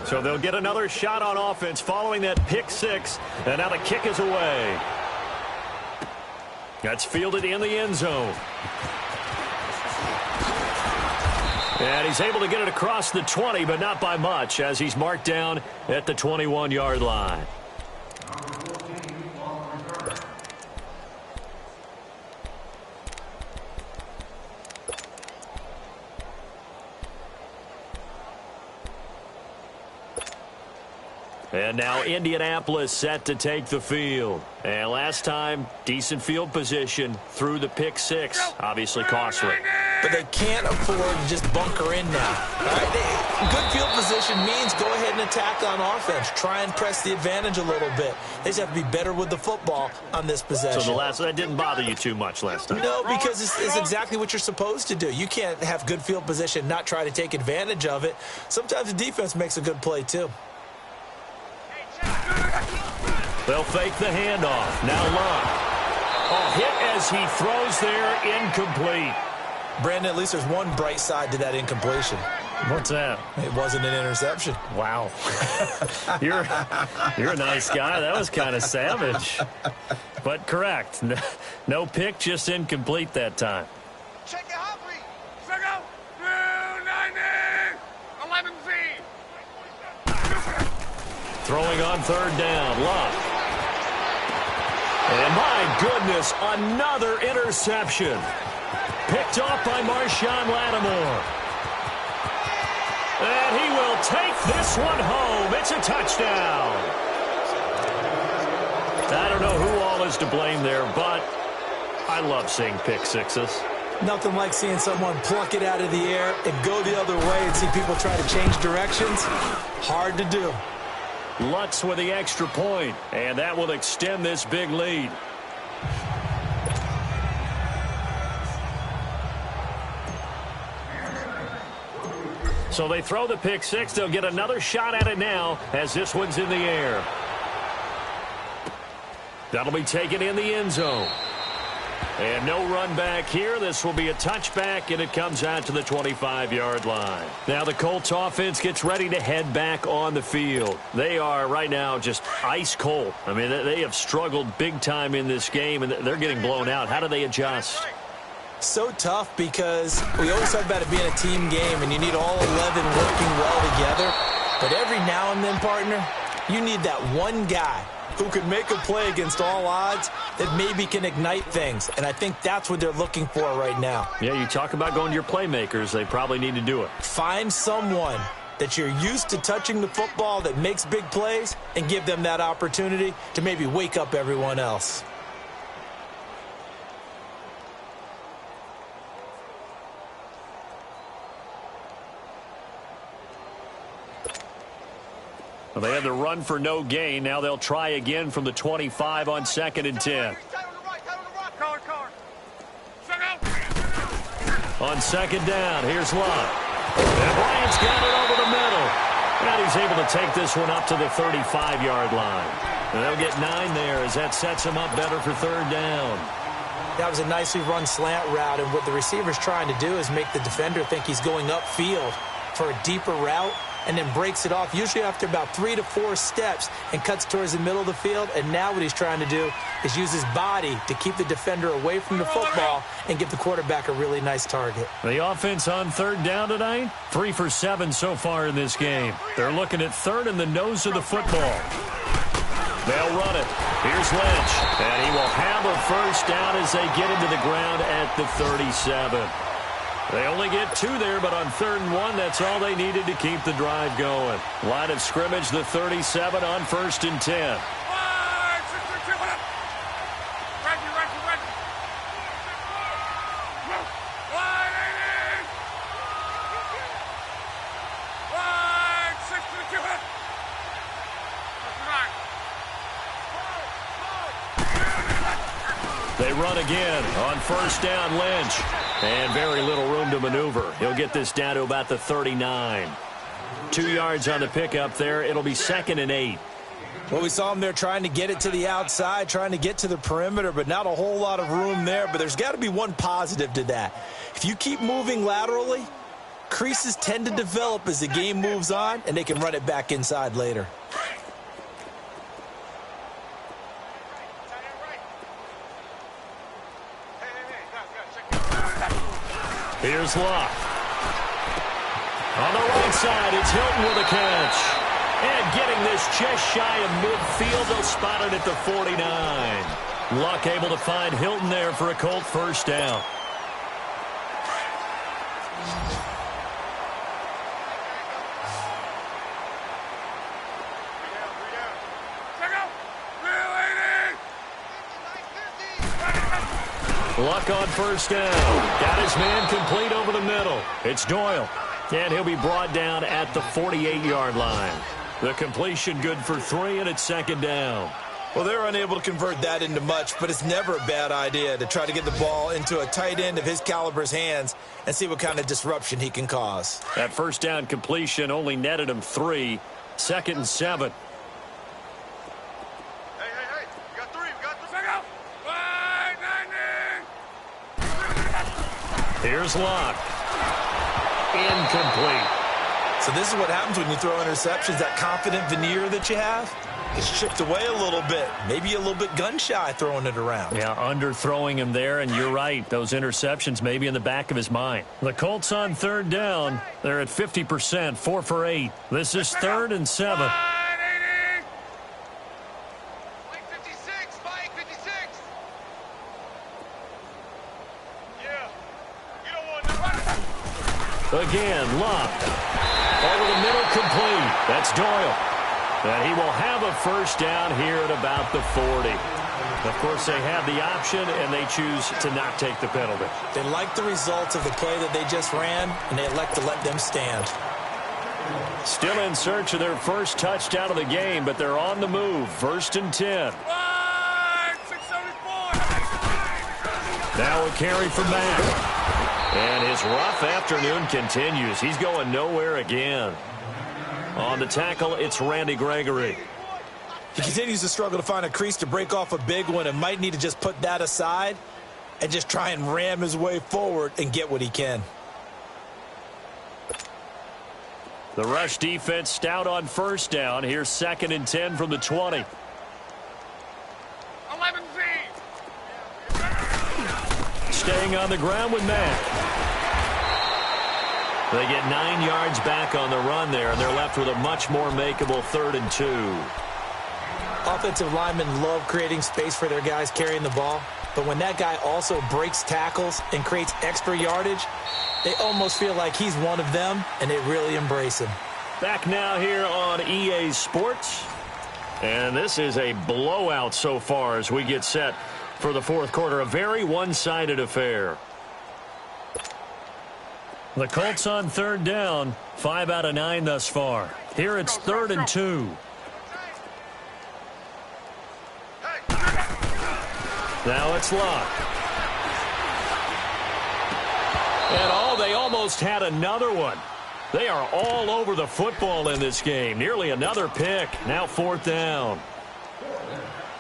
[SPEAKER 6] So they'll get another shot on offense following that pick 6, and now the kick is away. That's fielded in the end zone. And he's able to get it across the 20, but not by much, as he's marked down at the 21-yard line. And now Indianapolis set to take the field. And last time, decent field position through the pick 6. Obviously costly.
[SPEAKER 7] But they can't afford to just bunker in now. All right? Good field position means go ahead and attack on offense. Try and press the advantage a little bit. They just have to be better with the football on this possession.
[SPEAKER 6] So that didn't bother you too much last time?
[SPEAKER 7] No, because it's exactly what you're supposed to do. You can't have good field position, not try to take advantage of it. Sometimes the defense makes a good play, too.
[SPEAKER 6] They'll fake the handoff. Now Love. A hit as he throws there, incomplete.
[SPEAKER 7] Brandon, at least there's one bright side to that incompletion.
[SPEAKER 6] What's that?
[SPEAKER 7] It wasn't an interception.
[SPEAKER 6] Wow. You're a nice guy. That was kind of savage. But correct. No pick, just incomplete that time.
[SPEAKER 8] Check your heart rate. Circle. 290. 11Z.
[SPEAKER 6] Throwing on third down. Love. And my goodness, another interception. Picked off by Marshawn Lattimore. And he will take this one home. It's a touchdown. I don't know who all is to blame there, but I love seeing pick sixes.
[SPEAKER 7] Nothing like seeing someone pluck it out of the air and go the other way and see people try to change directions. Hard to do.
[SPEAKER 6] Lutz with the extra point, and that will extend this big lead. So they throw the pick 6. They'll get another shot at it now as this one's in the air. That'll be taken in the end zone. And no run back here. This will be a touchback, and it comes out to the 25-yard line. Now the Colts offense gets ready to head back on the field. They are right now just ice cold. I mean, they have struggled big time in this game, and they're getting blown out. How do they adjust?
[SPEAKER 7] So tough because we always talk about it being a team game, and you need all 11 working well together. But every now and then, partner, you need that one guy who can make a play against all odds that maybe can ignite things. And I think that's what they're looking for right now.
[SPEAKER 6] Yeah, you talk about going to your playmakers. They probably need to do it.
[SPEAKER 7] Find someone that you're used to touching the football that makes big plays and give them that opportunity to maybe wake up everyone else.
[SPEAKER 6] Well, they had the run for no gain. Now they'll try again from the 25 on 2nd and 10. On 2nd down, here's Love. And Bryant's got it over the middle. And he's able to take this one up to the 35-yard line. And they'll get 9 there as that sets him up better for 3rd down.
[SPEAKER 7] That was a nicely run slant route, and what the receiver's trying to do is make the defender think he's going upfield for a deeper route. and then breaks it off, usually after about 3 to 4 steps, and cuts towards the middle of the field. And now what he's trying to do is use his body to keep the defender away from the football and give the quarterback a really nice target.
[SPEAKER 6] The offense on third down tonight, 3 for 7 so far in this game. They're looking at third in the nose of the football. They'll run it. Here's Lynch, and he will have a first down as they get into the ground at the 37. They only get 2 there, but on 3rd and 1, that's all they needed to keep the drive going. Line of scrimmage, the 37 on 1st and 10. They run again on 1st down, Lynch. And very little room to maneuver. He'll get this down to about the 39. 2 yards on the pickup there. It'll be 2nd and 8.
[SPEAKER 7] Well, we saw him there trying to get it to the outside, trying to get to the perimeter, but not a whole lot of room there. But there's got to be one positive to that. If you keep moving laterally, creases tend to develop as the game moves on, and they can run it back inside later.
[SPEAKER 6] Here's Locke. On the right side, it's Hilton with a catch. And getting this just shy of midfield, they'll spot it at the 49. Locke able to find Hilton there for a Colt first down. Luck on first down. Got his man complete over the middle. It's Doyle. And he'll be brought down at the 48-yard line. The completion good for 3, and it's 2nd down.
[SPEAKER 7] Well, they're unable to convert that into much, but it's never a bad idea to try to get the ball into a tight end of his caliber's hands and see what kind of disruption he can cause.
[SPEAKER 6] That first down completion only netted him 3. 2nd and 7. Here's Locke. Incomplete.
[SPEAKER 7] So this is what happens when you throw interceptions. That confident veneer that you have gets chipped away a little bit. Maybe a little bit gun-shy throwing it around.
[SPEAKER 6] Yeah, underthrowing him there, and you're right. Those interceptions may be in the back of his mind. The Colts on 3rd down. They're at 50%, 4 for 8. This is 3rd and 7. Again, Locke. Over the middle, complete. That's Doyle. And he will have a first down here at about the 40. Of course, they have the option, and they choose to not take the penalty.
[SPEAKER 7] They like the results of the play that they just ran, and they elect to let them stand.
[SPEAKER 6] Still in search of their first touchdown of the game, but they're on the move. 1st and 10. Now a carry for Mack. And his rough afternoon continues. He's going nowhere again. On the tackle, it's Randy Gregory.
[SPEAKER 7] He continues to struggle to find a crease to break off a big one and might need to just put that aside and just try and ram his way forward and get what he can.
[SPEAKER 6] The rush defense stout on first down. Here's 2nd and 10 from the 20.
[SPEAKER 8] 11
[SPEAKER 6] Staying on the ground with Mack. They get 9 yards back on the run there, and they're left with a much more makeable 3rd and 2.
[SPEAKER 7] Offensive linemen love creating space for their guys carrying the ball, but when that guy also breaks tackles and creates extra yardage, they almost feel like he's one of them, and they really embrace him.
[SPEAKER 6] Back now here on EA Sports. And this is a blowout so far as we get set for the 4th quarter. A very one-sided affair. The Colts on 3rd down. 5 out of 9 thus far. Here it's 3rd and 2. Now it's Locke. And they almost had another one. They are all over the football in this game. Nearly another pick. Now 4th down.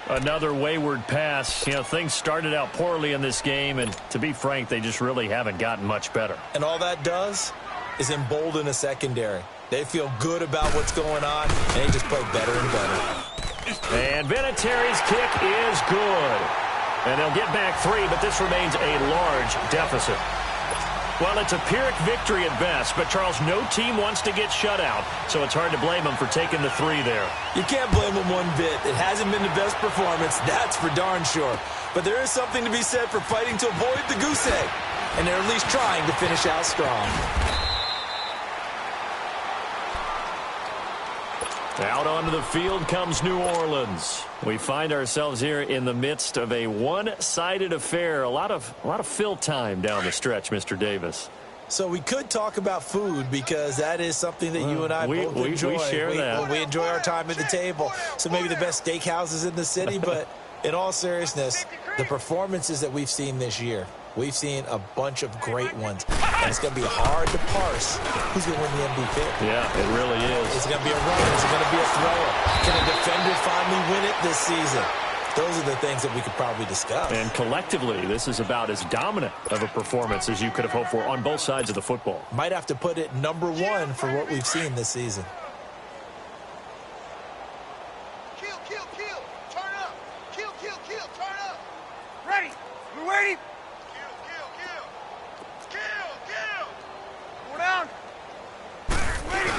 [SPEAKER 6] Another wayward pass. You know, things started out poorly in this game, and to be frank, they just really haven't gotten much better.
[SPEAKER 7] And all that does is embolden a secondary. They feel good about what's going on, and they just play better and better.
[SPEAKER 6] And Vinatieri's kick is good. And they'll get back 3, but this remains a large deficit. Well, it's a Pyrrhic victory at best, but, Charles, no team wants to get shut out, so it's hard to blame them for taking the 3 there.
[SPEAKER 7] You can't blame them one bit. It hasn't been the best performance, that's for darn sure. But there is something to be said for fighting to avoid the goose egg, and they're at least trying to finish out strong.
[SPEAKER 6] Out onto the field comes New Orleans. We find ourselves here in the midst of a one-sided affair. A lot of fill time down the stretch, Mr. Davis.
[SPEAKER 7] So we could talk about food because that is something that you and I both enjoy.
[SPEAKER 6] We share that.
[SPEAKER 7] We enjoy our time at the table. So maybe the best steakhouses in the city, but in all seriousness, the performances that we've seen this year, we've seen a bunch of great ones. And it's going to be hard to parse who's going to win the MVP.
[SPEAKER 6] Yeah, it really is.
[SPEAKER 7] Is it going to be a runner? Is it going to be a thrower? Can a defender finally win it this season? Those are the things that we could probably discuss.
[SPEAKER 6] And collectively, this is about as dominant of a performance as you could have hoped for on both sides of the football.
[SPEAKER 7] Might have to put it number 1 for what we've seen this season.
[SPEAKER 8] Kill, kill, kill. Turn up. Kill, kill, kill. Turn up. Ready. We're waiting. Kill, kill, kill. Kill, kill. Go down. Waiting.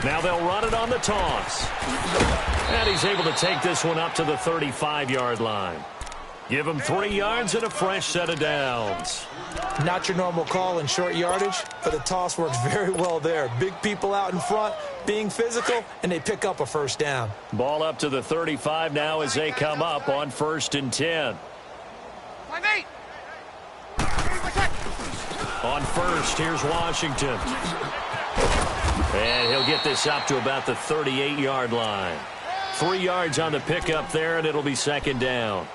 [SPEAKER 6] Now they'll run it on the toss. And he's able to take this one up to the 35-yard line. Give him 3 yards and a fresh set of downs.
[SPEAKER 7] Not your normal call in short yardage, but the toss works very well there. Big people out in front, being physical, and they pick up a first down.
[SPEAKER 6] Ball up to the 35 now as they come up on 1st and 10.
[SPEAKER 8] My mate.
[SPEAKER 6] On 1st, here's Washington. And he'll get this up to about the 38-yard line. 3 yards on the pickup there, and it'll be 2nd down.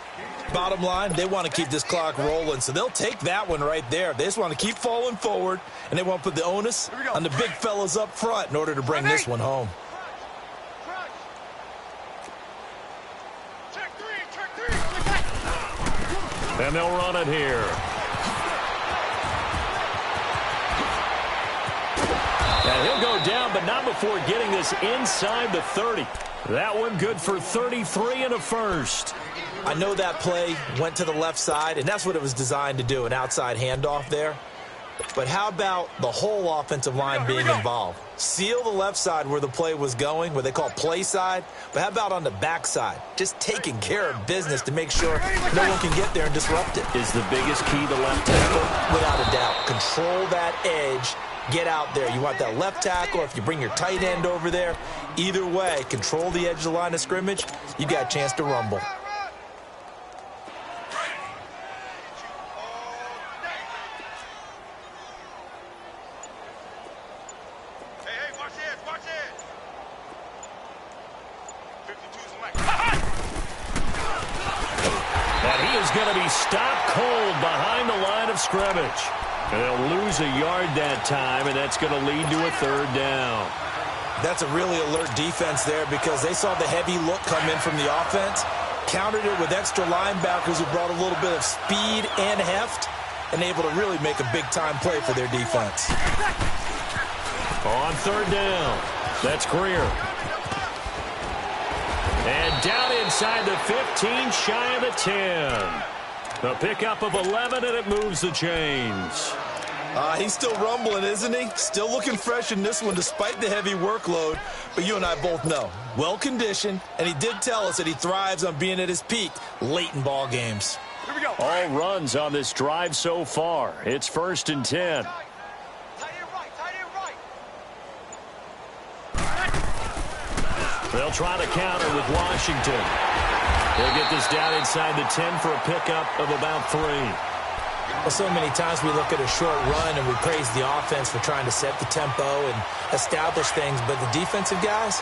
[SPEAKER 7] Bottom line, they want to keep this clock rolling, so they'll take that one right there. They just want to keep falling forward, and they want to put the onus on the big fellas up front in order to bring this one home.
[SPEAKER 6] And they'll run it here. And he'll go down, but not before getting this inside the 30. That one good for 33 and a first.
[SPEAKER 7] I know that play went to the left side, and that's what it was designed to do, an outside handoff there. But how about the whole offensive line being involved? Seal the left side where the play was going, what they call play side. But how about on the back side? Just taking care of business to make sure no one can get there and disrupt it.
[SPEAKER 6] Is the biggest key the left tackle?
[SPEAKER 7] Without a doubt. Control that edge. Get out there. You want that left tackle, if you bring your tight end over there. Either way, control the edge of the line of scrimmage. You got a chance to rumble.
[SPEAKER 6] Going to be stopped cold behind the line of scrimmage. And they'll lose a yard that time, and that's going to lead to a 3rd down.
[SPEAKER 7] That's a really alert defense there because they saw the heavy look come in from the offense, countered it with extra linebackers who brought a little bit of speed and heft, and able to really make a big-time play for their defense.
[SPEAKER 6] On 3rd down, that's Greer. And down inside the 15, shy of the 10. The pickup of 11, and it moves the chains.
[SPEAKER 7] He's still rumbling, isn't he? Still looking fresh in this one despite the heavy workload. But you and I both know, well-conditioned, and he did tell us that he thrives on being at his peak late in ball games.
[SPEAKER 8] Here we go.
[SPEAKER 6] All runs on this drive so far. It's 1st and 10. They'll try to counter with Washington. They'll get this down inside the 10 for a pickup of about 3.
[SPEAKER 7] Well, so many times we look at a short run and we praise the offense for trying to set the tempo and establish things, but the defensive guys,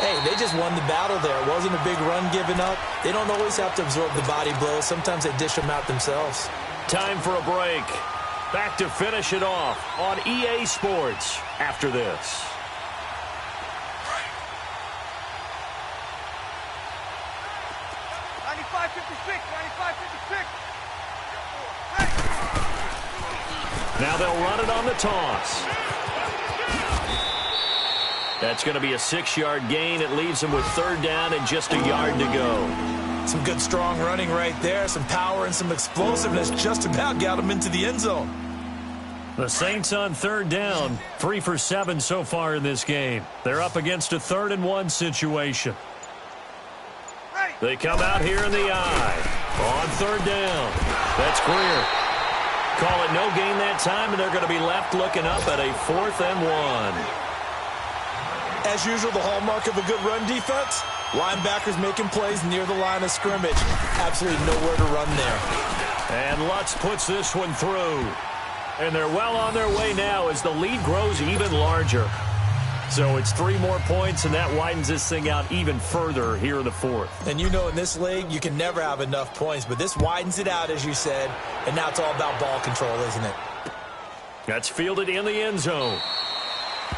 [SPEAKER 7] hey, they just won the battle there. It wasn't a big run given up. They don't always have to absorb the body blows. Sometimes they dish them out themselves.
[SPEAKER 6] Time for a break. Back to finish it off on EA Sports after this. Now they'll run it on the toss. That's going to be a 6-yard gain. It leaves them with 3rd down and just a yard to go.
[SPEAKER 7] Some good, strong running right there. Some power and some explosiveness just about got them into the end zone.
[SPEAKER 6] The Saints on 3rd down, 3 for 7 so far in this game. They're up against a 3rd and 1 situation. They come out here in the eye on 3rd down. That's Greer. Call it no gain that time, and they're going to be left looking up at a 4th and 1.
[SPEAKER 7] As usual, the hallmark of a good run defense, linebackers making plays near the line of scrimmage. Absolutely nowhere to run there.
[SPEAKER 6] And Lutz puts this one through. And they're well on their way now as the lead grows even larger. So it's 3 more points, and that widens this thing out even further here in the 4th.
[SPEAKER 7] And you know in this league, you can never have enough points, but this widens it out, as you said, and now it's all about ball control, isn't it?
[SPEAKER 6] That's fielded in the end zone.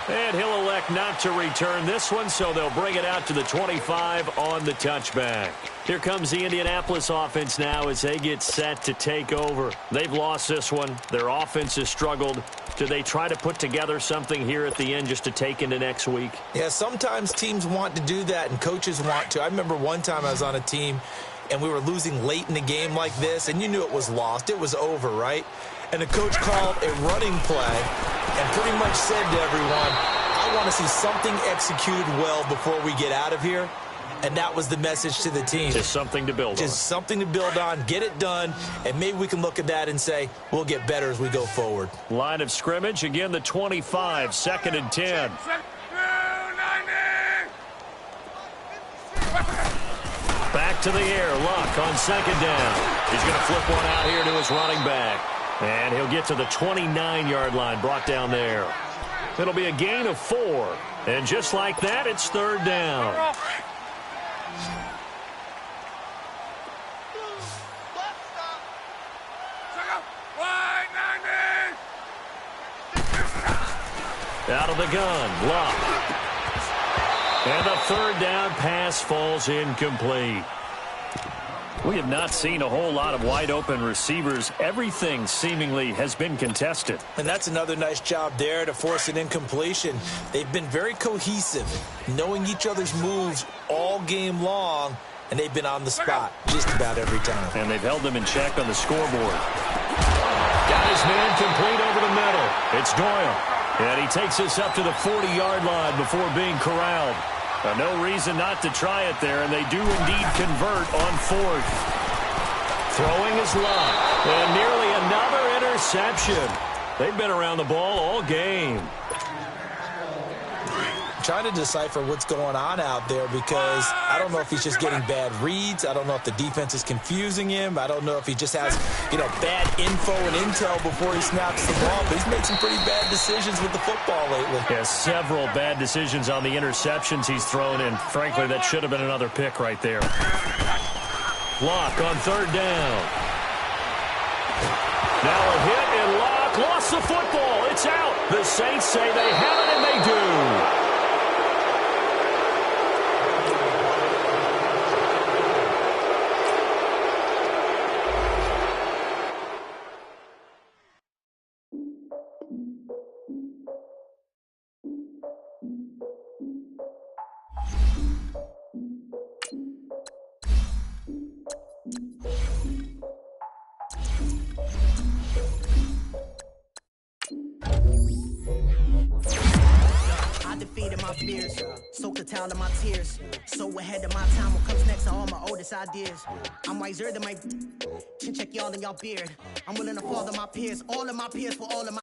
[SPEAKER 6] And he'll elect not to return this one, so they'll bring it out to the 25 on the touchback. Here comes the Indianapolis offense now as they get set to take over. They've lost this one. Their offense has struggled. Do they try to put together something here at the end just to take into next week?
[SPEAKER 7] Yeah, sometimes teams want to do that, and coaches want to. I remember one time I was on a team, and we were losing late in the game like this, and you knew it was lost. It was over, right? And the coach called a running play and pretty much said to everyone, I want to see something executed well before we get out of here. And that was the message to the team.
[SPEAKER 6] Just something to build on.
[SPEAKER 7] Just something to build on, get it done, and maybe we can look at that and say, we'll get better as we go forward.
[SPEAKER 6] Line of scrimmage, again the 25, 2nd and 10. Back to the air, Luck on 2nd down. He's going to flip one out here to his running back. And he'll get to the 29-yard line, brought down there. It'll be a gain of 4. And just like that, it's 3rd down. Out of the gun, Luck. And the 3rd down pass falls incomplete. We have not seen a whole lot of wide-open receivers. Everything seemingly has been contested.
[SPEAKER 7] And that's another nice job there to force an incompletion. They've been very cohesive, knowing each other's moves all game long, and they've been on the spot just about every time.
[SPEAKER 6] And they've held them in check on the scoreboard. Got his man complete over the middle. It's Doyle. And he takes this up to the 40-yard line before being corralled. No reason not to try it there, and they do indeed convert on 4th. Throwing is Luck, and nearly another interception. They've been around the ball all game.
[SPEAKER 7] Trying to decipher what's going on out there because I don't know if he's just getting bad reads. I don't know if the defense is confusing him. I don't know if he just has, bad info and intel before he snaps the ball. But he's made some pretty bad decisions with the football lately.
[SPEAKER 6] Yeah, several bad decisions on the interceptions he's thrown in. Frankly, that should have been another pick right there. Luck on 3rd down. Now a hit, and Luck lost the football. It's out. The Saints say they have it, and they do.
[SPEAKER 10] Soak the towel of my tears. So ahead of my time, what comes next are all my oldest ideas. I'm wiser than my chin check y'all in y'all beard. I'm willing to fall to my peers, all of my peers for all of my